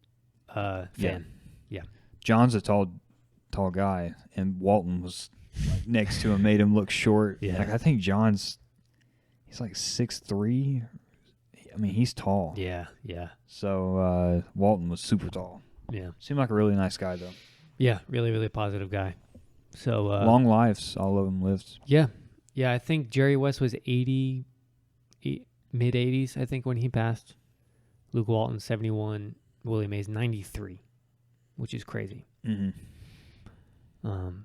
S2: fan. Yeah.
S3: John's a tall guy, and Walton was like next to him, made him look short.
S2: Yeah.
S3: Like I think he's like 6'3". I mean, he's tall.
S2: Yeah.
S3: So Walton was super tall.
S2: Yeah.
S3: Seemed like a really nice guy, though.
S2: Yeah, really, really positive guy. So
S3: long lives, all of them lived.
S2: Yeah. I think Jerry West was 80, mid-80s, I think, when he passed. Luke Walton, 71. Willie Mays, 93, which is crazy.
S3: Mm-hmm.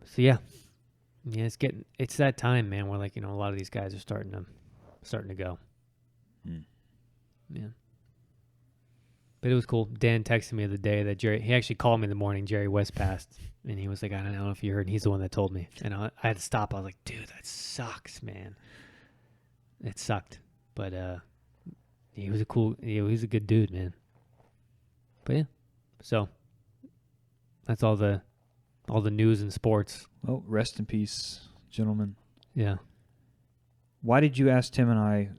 S2: So yeah, it's that time, man, where a lot of these guys are starting to go. Yeah. But it was cool. Dan texted me the day that he actually called me in the morning. Jerry West passed, and he was like, I don't know if you heard. And he's the one that told me, and I had to stop. I was like, dude, that sucks, man. It sucked, but he was he's a good dude, man. But yeah, so that's all the news and sports.
S3: Well, rest in peace, gentlemen.
S2: Yeah.
S3: Why did you ask Tim and I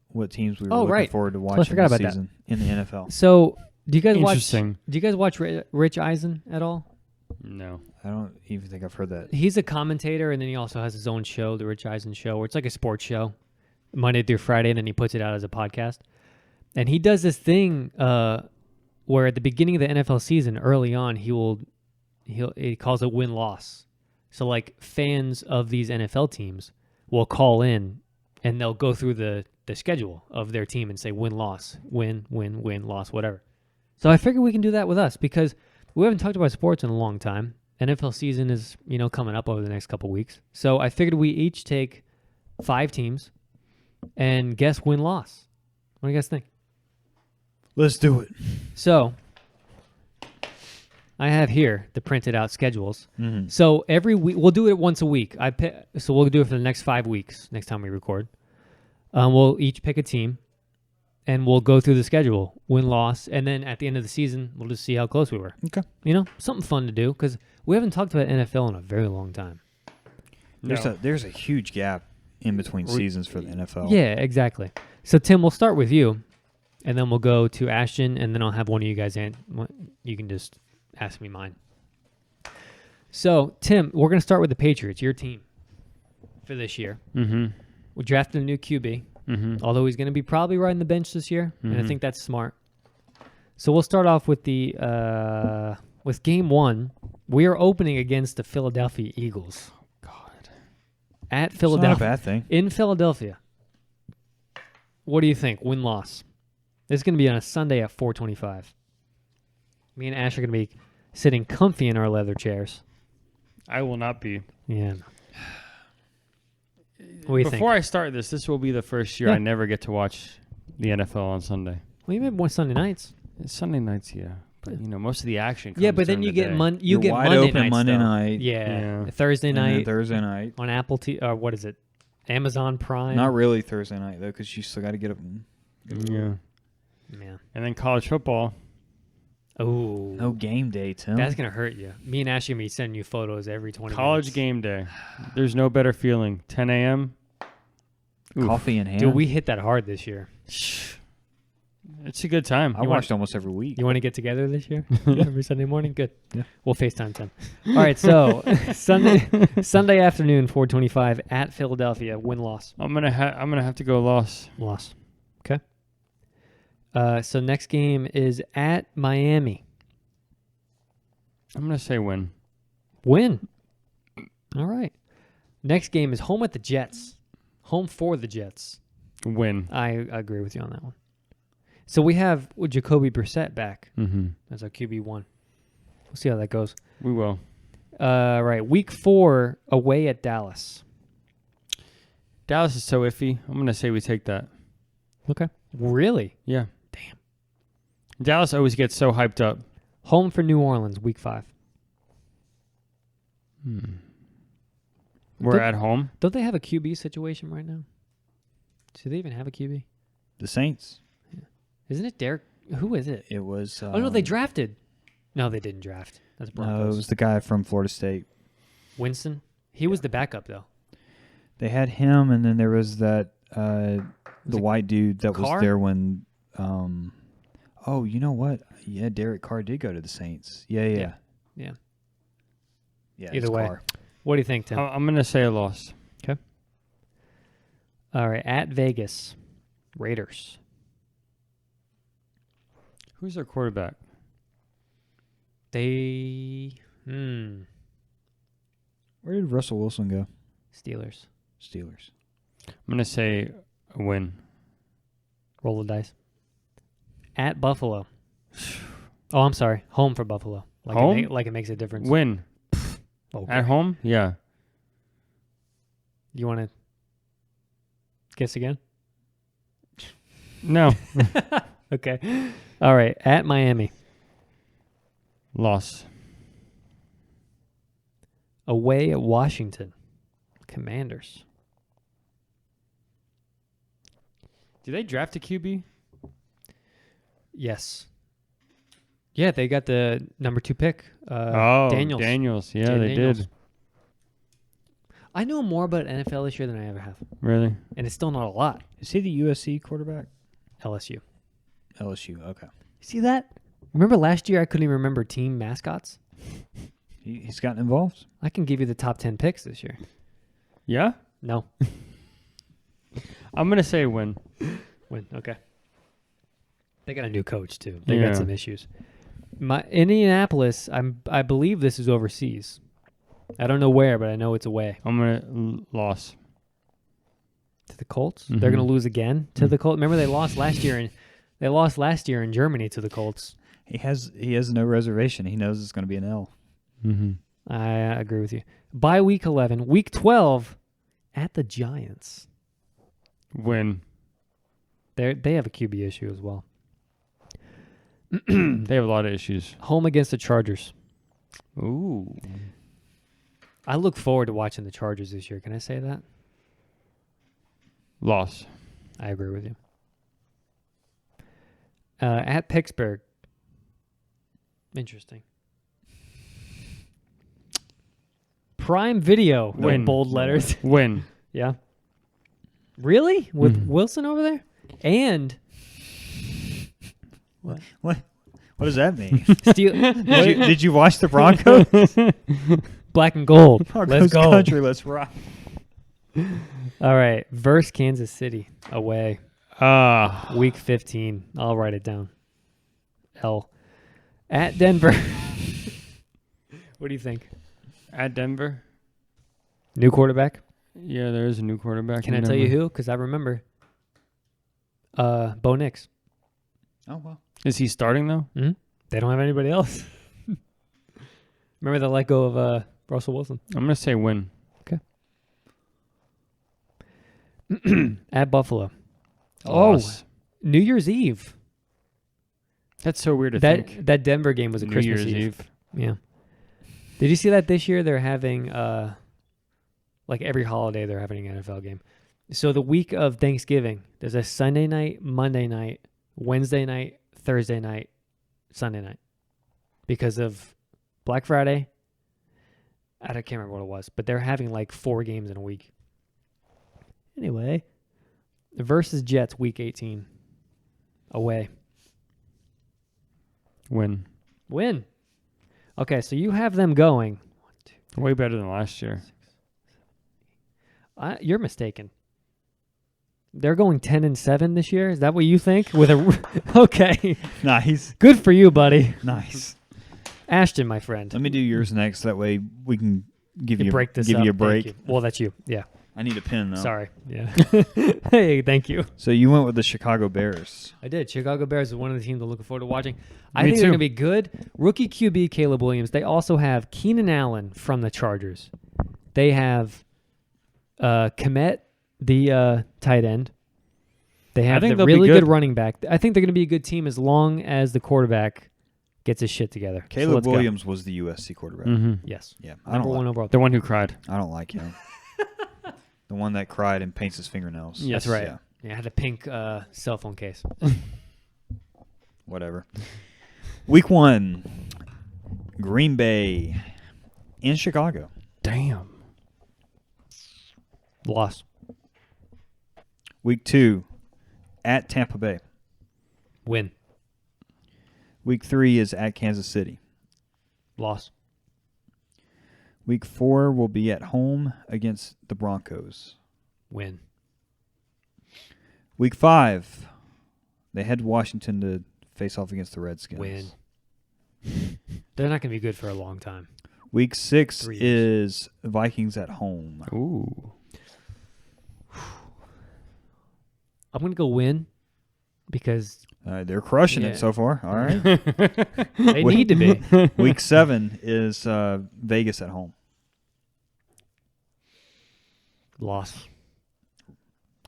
S3: what teams we were looking forward to watching this season in the NFL?
S2: So, do you guys watch Rich Eisen at all?
S1: No.
S3: I don't even think I've heard that.
S2: He's a commentator, and then he also has his own show, the Rich Eisen Show, where it's like a sports show, Monday through Friday, and then he puts it out as a podcast. And he does this thing where at the beginning of the NFL season, early on, he calls it win-loss. So like fans of these NFL teams will call in, and they'll go through the schedule of their team and say win-loss, win, loss, whatever. So I figured we can do that with us because we haven't talked about sports in a long time. NFL season is, coming up over the next couple weeks. So I figured we each take 5 teams and guess win-loss. What do you guys think?
S3: Let's do it.
S2: So I have here the printed out schedules.
S3: Mm-hmm.
S2: So every week, we'll do it once a week. So we'll do it for the next 5 weeks, next time we record. We'll each pick a team, and we'll go through the schedule, win-loss, and then at the end of the season, we'll just see how close we were.
S3: Okay.
S2: Something fun to do, because we haven't talked about NFL in a very long time.
S3: There's a huge gap in between seasons for the NFL.
S2: Yeah, exactly. So, Tim, we'll start with you, and then we'll go to Ashton, and then I'll have one of you guys, you can just ask me mine. So, Tim, we're going to start with the Patriots, your team, for this year.
S1: Mm-hmm.
S2: We drafted a new QB, although he's going to be probably riding the bench this year, and I think that's smart. So we'll start off with with game 1. We are opening against the Philadelphia Eagles.
S1: Oh, God.
S2: At Philadelphia.
S3: It's not a bad thing.
S2: In Philadelphia. What do you think? Win-loss. This is going to be on a Sunday at 4:25. Me and Ash are going to be sitting comfy in our leather chairs.
S1: I will not be.
S2: Yeah. What do you think?
S1: Before I start this will be the first year I never get to watch the NFL on Sunday.
S2: Well, you have more Sunday nights.
S1: Sunday nights, yeah. But, most of the action comes
S2: but then
S1: during
S2: you
S1: the
S2: get
S1: day.
S2: you get
S3: wide
S2: Monday
S3: open
S2: nights,
S3: Monday
S2: though.
S3: night.
S2: Yeah. Thursday night.
S3: Thursday night.
S2: On Apple TV, what is it? Amazon Prime.
S3: Not really Thursday night, though, because you still got to get up.
S1: Yeah.
S2: Man.
S1: And then college football.
S2: Oh.
S3: No game day, Tim.
S2: That's going to hurt you. Me and Ashley are going to be sending you photos every 20
S1: College
S2: minutes.
S1: game day. There's no better feeling. 10 a.m.
S3: Coffee in hand.
S2: Dude, we hit that hard this year.
S1: It's a good time.
S3: I watched almost every week.
S2: You want to get together this year? Every Sunday morning? Good.
S3: Yeah.
S2: We'll FaceTime Tim. All right, so Sunday afternoon, 4:25 at Philadelphia. Win-loss.
S1: I'm gonna have to go loss.
S2: Loss. Okay. So next game is at Miami.
S1: I'm gonna say win.
S2: Win. All right. Next game is home at the Jets. Home for the Jets.
S1: Win.
S2: I agree with you on that one. So we have Jacoby Brissett back
S1: Mm-hmm.
S2: as our QB1. We'll see how that goes.
S1: We will.
S2: Right. Week 4 away at Dallas.
S1: Dallas is so iffy. I'm gonna say we take that.
S2: Okay. Really?
S1: Yeah.
S2: Damn.
S1: Dallas always gets so hyped up.
S2: Home for New Orleans, week 5.
S1: We're at home.
S2: Don't they have a QB situation right now? Do they even have a QB?
S3: The Saints.
S2: Isn't it Derek? Who is it?
S3: It was.
S2: Oh, no, they drafted. No, they didn't draft. That's Broncos.
S3: No, it was the guy from Florida State.
S2: Winston? He was the backup, though.
S3: They had him, and then there was that the white dude that was
S2: Carr?
S3: there when. Oh, you know what? Yeah, Derek Carr did go to the Saints. Yeah.
S2: Yeah.
S3: Yeah.
S2: Either
S3: it's
S2: way.
S3: Carr.
S2: What do you think, Tim?
S1: I'm gonna say a loss.
S2: All right, at Vegas, Raiders.
S1: Who's their quarterback?
S2: They,
S3: Where did Russell Wilson go?
S2: Steelers.
S3: Steelers.
S1: I'm gonna say a win.
S2: Roll the dice. At Buffalo. Oh, I'm sorry. Home for Buffalo.
S1: Home?
S2: Like it makes a difference.
S1: Win.
S2: Okay.
S1: At home? Yeah.
S2: You want to guess again?
S1: No.
S2: Okay. All right. At Miami.
S1: Loss.
S2: Away at Washington. Commanders.
S1: Do they draft a QB?
S2: Yes. Yeah, they got the number 2 pick.
S1: Daniels.
S2: Daniels.
S1: Yeah,
S2: Jay
S1: they
S2: Daniels.
S1: did.
S2: I know more about NFL this year than I ever have.
S1: Really?
S2: And it's still not a lot.
S3: Is he the USC quarterback?
S2: LSU.
S3: LSU. Okay.
S2: See that? Remember last year I couldn't even remember team mascots?
S3: He's gotten involved.
S2: I can give you the top 10 picks this year.
S1: Yeah?
S2: No.
S1: I'm gonna say win.
S2: Win. Okay. They got a new coach too. They
S1: Yeah.
S2: got some issues. Indianapolis, I believe this is overseas. I don't know where, but I know it's away.
S1: I'm gonna loss.
S2: To the Colts? They're
S1: Mhm.
S2: going to lose again to the Colts. Remember they lost last year in Germany to the Colts.
S3: He has no reservation. He knows it's going to be an L.
S1: Mm-hmm.
S2: I agree with you. By week 11, week 12 at the Giants.
S1: Win.
S2: They have a QB issue as well.
S1: They have a lot of issues.
S2: Home against the Chargers.
S1: Ooh.
S2: I look forward to watching the Chargers this year. Can I say that?
S1: Loss.
S2: I agree with you. At Pittsburgh. Interesting. Prime Video. with
S1: Win.
S2: bold letters.
S1: Win.
S2: Yeah. Really? With
S1: Mhm.
S2: Wilson over there? And
S3: What does that mean?
S2: Steel,
S3: did you watch the Broncos?
S2: black and gold.
S3: Broncos
S2: Let's go.
S3: country. Let's rock.
S2: All right. Versus Kansas City away. Week 15. I'll write it down. L. At Denver. What do you think?
S1: At Denver.
S2: New quarterback?
S1: Yeah, there is a new quarterback.
S2: Can I
S1: in
S2: tell you
S1: Denver.
S2: who? Because I remember. Bo Nix.
S3: Oh, well.
S1: Is he starting though?
S2: Hmm? They don't have anybody else. Remember the let go of Russell Wilson.
S1: I'm gonna say win.
S2: At Buffalo.
S1: Loss.
S2: New Year's Eve.
S1: That's so weird to think.
S2: That Denver game was a
S1: New
S2: Christmas
S1: Year's
S2: Eve. Yeah. Did you see that this year? They're having like every holiday they're having an NFL game. So the week of Thanksgiving, there's a Sunday night, Monday night, Wednesday night, Thursday night, Sunday night. Because of Black Friday. I can't remember what it was, but they're having like 4 games in a week. Anyway, versus Jets week 18. Away.
S1: Win.
S2: Win. Okay, so you have them going.
S1: Way better than last year.
S2: You're mistaken. They're going 10-7 this year. Is that what you think? With a okay,
S3: Nice.
S2: good for you, buddy.
S3: Nice.
S2: Ashton, my friend.
S3: Let me do yours next. That way we can give you
S2: break this
S3: give
S2: up.
S3: you a
S2: Thank
S3: break.
S2: you. Well, that's you. Yeah.
S3: I need a pen though.
S2: Sorry. Yeah. Hey, thank you.
S3: So you went with the Chicago Bears.
S2: I did. Chicago Bears is one of the teams I'm looking forward to watching. I
S1: Me
S2: think they're
S1: too.
S2: going to be good. Rookie QB Caleb Williams. They also have Keenan Allen from the Chargers. They have Komet, the tight end. They have
S1: think
S2: the
S1: they'll be
S2: really good
S1: good.
S2: running back. I think they're going to be a good team as long as the quarterback gets his shit together. So
S3: Caleb
S2: let's go.
S3: Williams was the USC quarterback.
S1: Mm-hmm.
S2: Yes.
S3: Yeah, I
S2: Number
S3: don't,
S2: one
S3: like,
S2: overall.
S1: The one who cried.
S3: I don't like him. The one that cried and paints his fingernails.
S1: Yes.
S2: That's right.
S3: Yeah,
S2: Yeah, I had a pink cell phone case.
S3: whatever. Week 1, Green Bay in Chicago.
S1: Damn.
S2: Loss.
S3: Week 2, at Tampa Bay.
S2: Win.
S3: Week 3 is at Kansas City.
S2: Loss.
S3: Week 4 will be at home against the Broncos.
S2: Win.
S3: Week 5, they head to Washington to face off against the Redskins.
S2: Win. They're not going to be good for a long time.
S3: Week 6
S2: 3 years.
S3: is Vikings at home.
S1: Ooh.
S2: I'm going to go win because
S3: They're crushing
S2: Yeah.
S3: it so far. All right.
S2: they
S3: Wait.
S2: need to be.
S3: Week 7 is Vegas at home.
S2: Loss.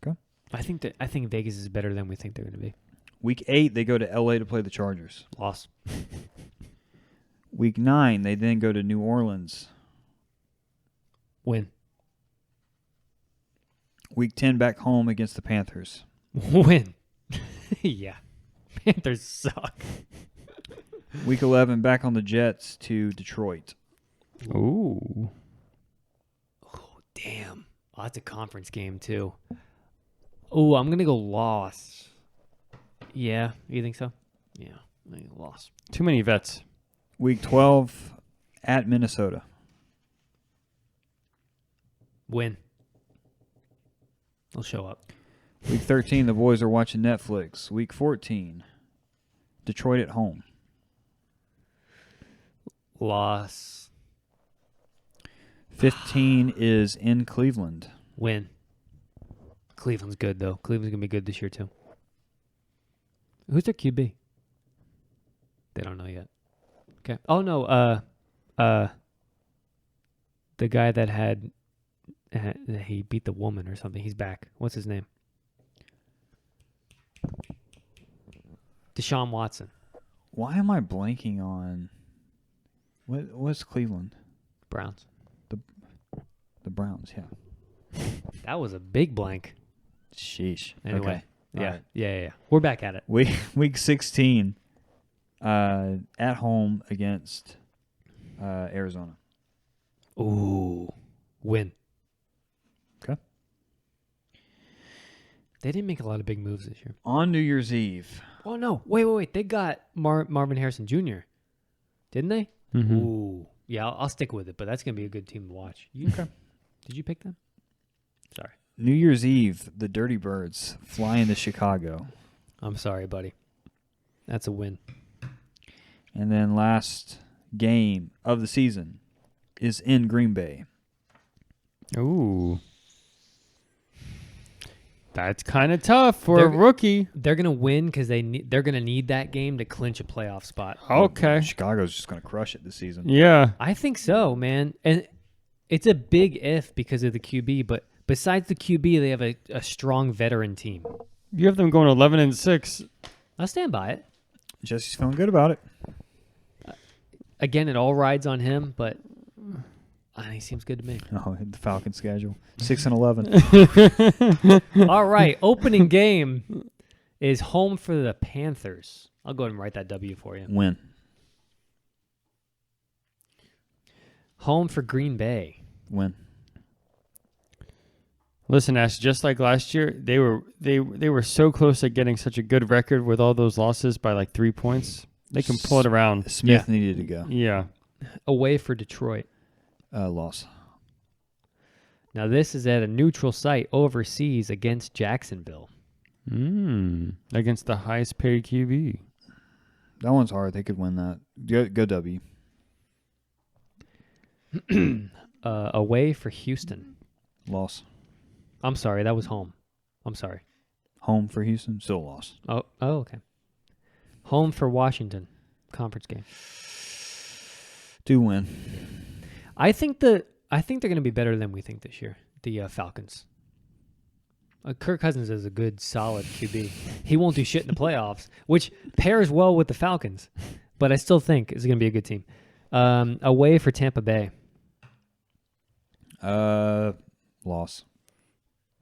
S3: Okay.
S2: I think Vegas is better than we think they're going to be.
S3: Week 8, they go to LA to play the Chargers.
S2: Loss.
S3: Week 9, they then go to New Orleans.
S2: Win.
S3: Week 10, back home against the Panthers.
S2: Win. Yeah. Panthers suck.
S3: Week 11, back on the Jets to Detroit.
S1: Ooh.
S2: Oh, damn. Oh, that's a conference game, too. Oh, I'm going to go loss. Yeah. You think so? Yeah. I think loss.
S1: Too many vets.
S3: Week 12, at Minnesota.
S2: Win. They'll show up.
S3: Week 13, the boys are watching Netflix. Week 14, Detroit at home.
S2: Loss.
S3: 15 is in Cleveland.
S2: Win. Cleveland's good, though. Cleveland's going to be good this year, too. Who's their QB? They don't know yet. Okay. Oh, no. The guy that had he beat the woman or something. He's back. What's his name? Deshaun Watson.
S3: Why am I blanking on what's Cleveland?
S2: Browns.
S3: The Browns, yeah.
S2: That was a big blank.
S3: Sheesh.
S2: Anyway.
S3: Okay.
S2: Yeah.
S3: All right.
S2: Yeah. We're back at it.
S3: Week 16, at home against Arizona.
S2: Ooh. Win.
S3: Okay.
S2: They didn't make a lot of big moves this year.
S3: On New Year's Eve,
S2: Oh, no. Wait. They got Marvin Harrison Jr., didn't they?
S1: Mm-hmm.
S2: Ooh. Yeah, I'll stick with it, but that's going to be a good team to watch. Okay. Did you pick them? Sorry.
S3: New Year's Eve, the Dirty Birds fly into Chicago.
S2: I'm sorry, buddy. That's a win.
S3: And then last game of the season is in Green Bay.
S1: Ooh. That's kind of tough for
S2: They're-
S1: a rookie.
S2: They're going to win because they're going to need that game to clinch a playoff spot.
S1: Okay.
S3: Chicago's just going to crush it this season.
S1: Yeah.
S2: I think so, man. And it's a big if because of the QB, but besides the QB, they have a strong veteran team.
S1: You have them going 11-6.
S2: I'll stand by it.
S3: Jesse's feeling good about it.
S2: Again, it all rides on him, but he seems good to me.
S3: Oh, the Falcon schedule. 6-11.
S2: All right, opening game is home for the Panthers. I'll go ahead and write that W for you.
S3: Win.
S2: Home for Green Bay.
S3: Win.
S1: Listen, Ash, just like last year, they were so close at getting such a good record with all those losses by like 3 points. They can pull it around.
S3: Smith needed to go.
S1: Yeah.
S2: Away for Detroit.
S3: Loss.
S2: Now this is at a neutral site overseas against Jacksonville.
S1: Against the highest paid QB.
S3: That one's hard. They could win that. Go W.
S2: Away for Houston.
S3: Loss.
S2: I'm sorry, that was home. I'm sorry.
S3: Home for Houston. Still loss.
S2: Oh, okay. Home for Washington. Conference game.
S3: Do win.
S2: I think they're going to be better than we think this year. The Falcons. Kirk Cousins is a good, solid QB. He won't do shit in the playoffs, which pairs well with the Falcons. But I still think it's going to be a good team. Away for Tampa Bay.
S3: Loss.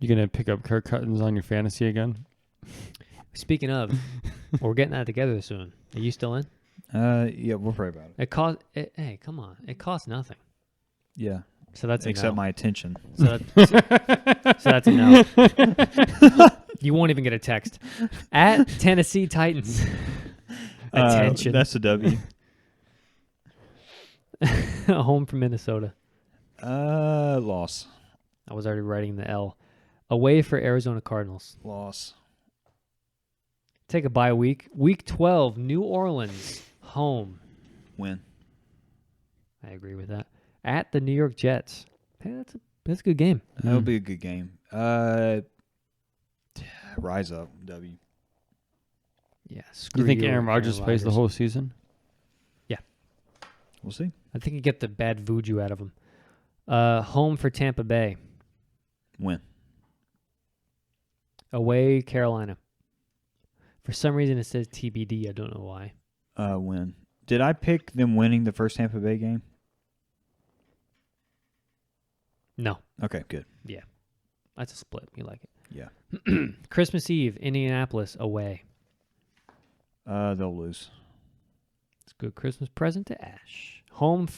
S1: You gonna pick up Kirk Cousins on your fantasy again?
S2: Speaking of, we're getting that together soon. Are you still in?
S3: Yeah, we'll pray about it.
S2: Hey, come on. It costs nothing.
S3: Yeah.
S2: So that's
S3: except
S2: no.
S3: my attention.
S2: So that's a no. You won't even get a text. At Tennessee Titans. Attention.
S3: That's a W.
S2: Home for Minnesota.
S3: Loss.
S2: I was already writing the L. Away for Arizona Cardinals.
S3: Loss.
S2: Take a bye week. Week 12, New Orleans. Home.
S3: Win.
S2: I agree with that. At the New York Jets. Hey, that's a good game.
S3: That'll be a good game. Rise up, W.
S2: Yeah.
S1: Do you think Aaron Rodgers plays the whole season?
S2: Yeah.
S3: We'll see.
S2: I think you get the bad voodoo out of him. Home for Tampa Bay.
S3: Win.
S2: Away Carolina. For some reason it says TBD. I don't know why.
S3: Win. Did I pick them winning the first Tampa Bay game?
S2: No.
S3: Okay, good.
S2: Yeah. That's a split. You like it.
S3: Yeah.
S2: Christmas Eve, Indianapolis away.
S3: They'll lose.
S2: It's a good Christmas present to Ash. I'm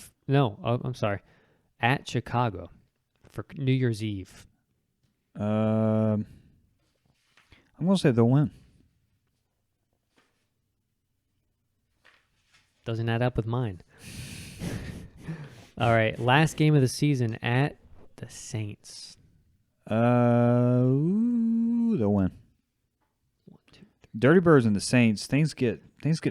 S2: sorry. At Chicago for New Year's Eve.
S3: I'm going to say they'll win.
S2: Doesn't add up with mine. All right. Last game of the season at the Saints.
S3: They'll win. 1, 2, 3. Dirty Birds and the Saints, things get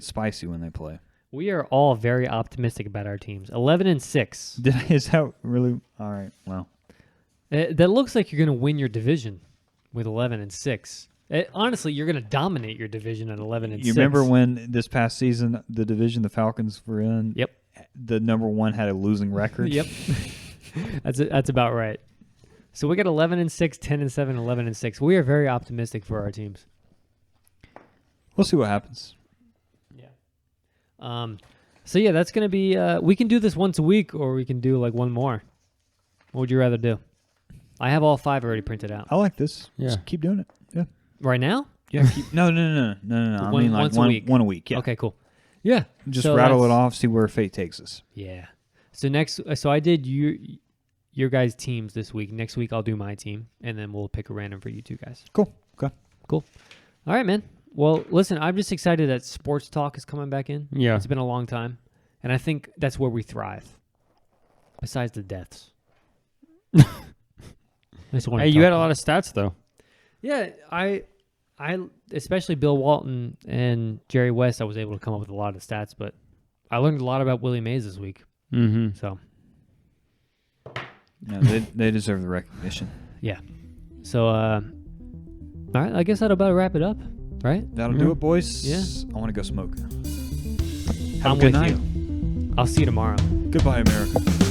S3: spicy when they play.
S2: We are all very optimistic about our teams. 11-6.
S3: Is that really all right? Well,
S2: that looks like you're going to win your division with 11-6. Honestly, you're going to dominate your division at 11-6.
S3: you remember when this past season the division the Falcons were in?
S2: Yep.
S3: The number one had a losing record.
S2: Yep. That's about right. So we got 11-6, 10-7, 11-6. We are very optimistic for our teams.
S3: We'll see what happens.
S2: Yeah. So yeah, that's gonna be. We can do this once a week, or we can do like one more. What would you rather do? I have all 5 already printed out.
S3: I like this.
S1: Yeah.
S3: Just keep doing it. Yeah.
S2: Right now?
S3: Yeah. No. I mean like
S2: once a week.
S3: one a week. Yeah.
S2: Okay, cool. Yeah.
S3: Just
S2: So
S3: rattle it
S2: that's-
S3: off. See where fate takes us.
S2: Yeah. So I did your guys' teams this week. Next week I'll do my team, and then we'll pick a random for you two guys.
S3: Cool. Okay.
S2: All right, man. Well, listen, I'm just excited that sports talk is coming back in.
S1: Yeah.
S2: It's been a long time, and I think that's where we thrive. Besides the deaths.
S1: Hey, you had a lot of stats though.
S2: Yeah, I especially Bill Walton and Jerry West, I was able to come up with a lot of stats, but I learned a lot about Willie Mays this week.
S1: Mm-hmm.
S2: So
S3: No, they deserve the recognition.
S2: yeah. So all right, I guess that'll about wrap it up, right?
S3: That'll do it, boys.
S2: Yeah.
S3: I want to go smoke.
S2: I'm
S3: a good
S2: with
S3: night.
S2: you. I'll see you tomorrow.
S3: Goodbye, America.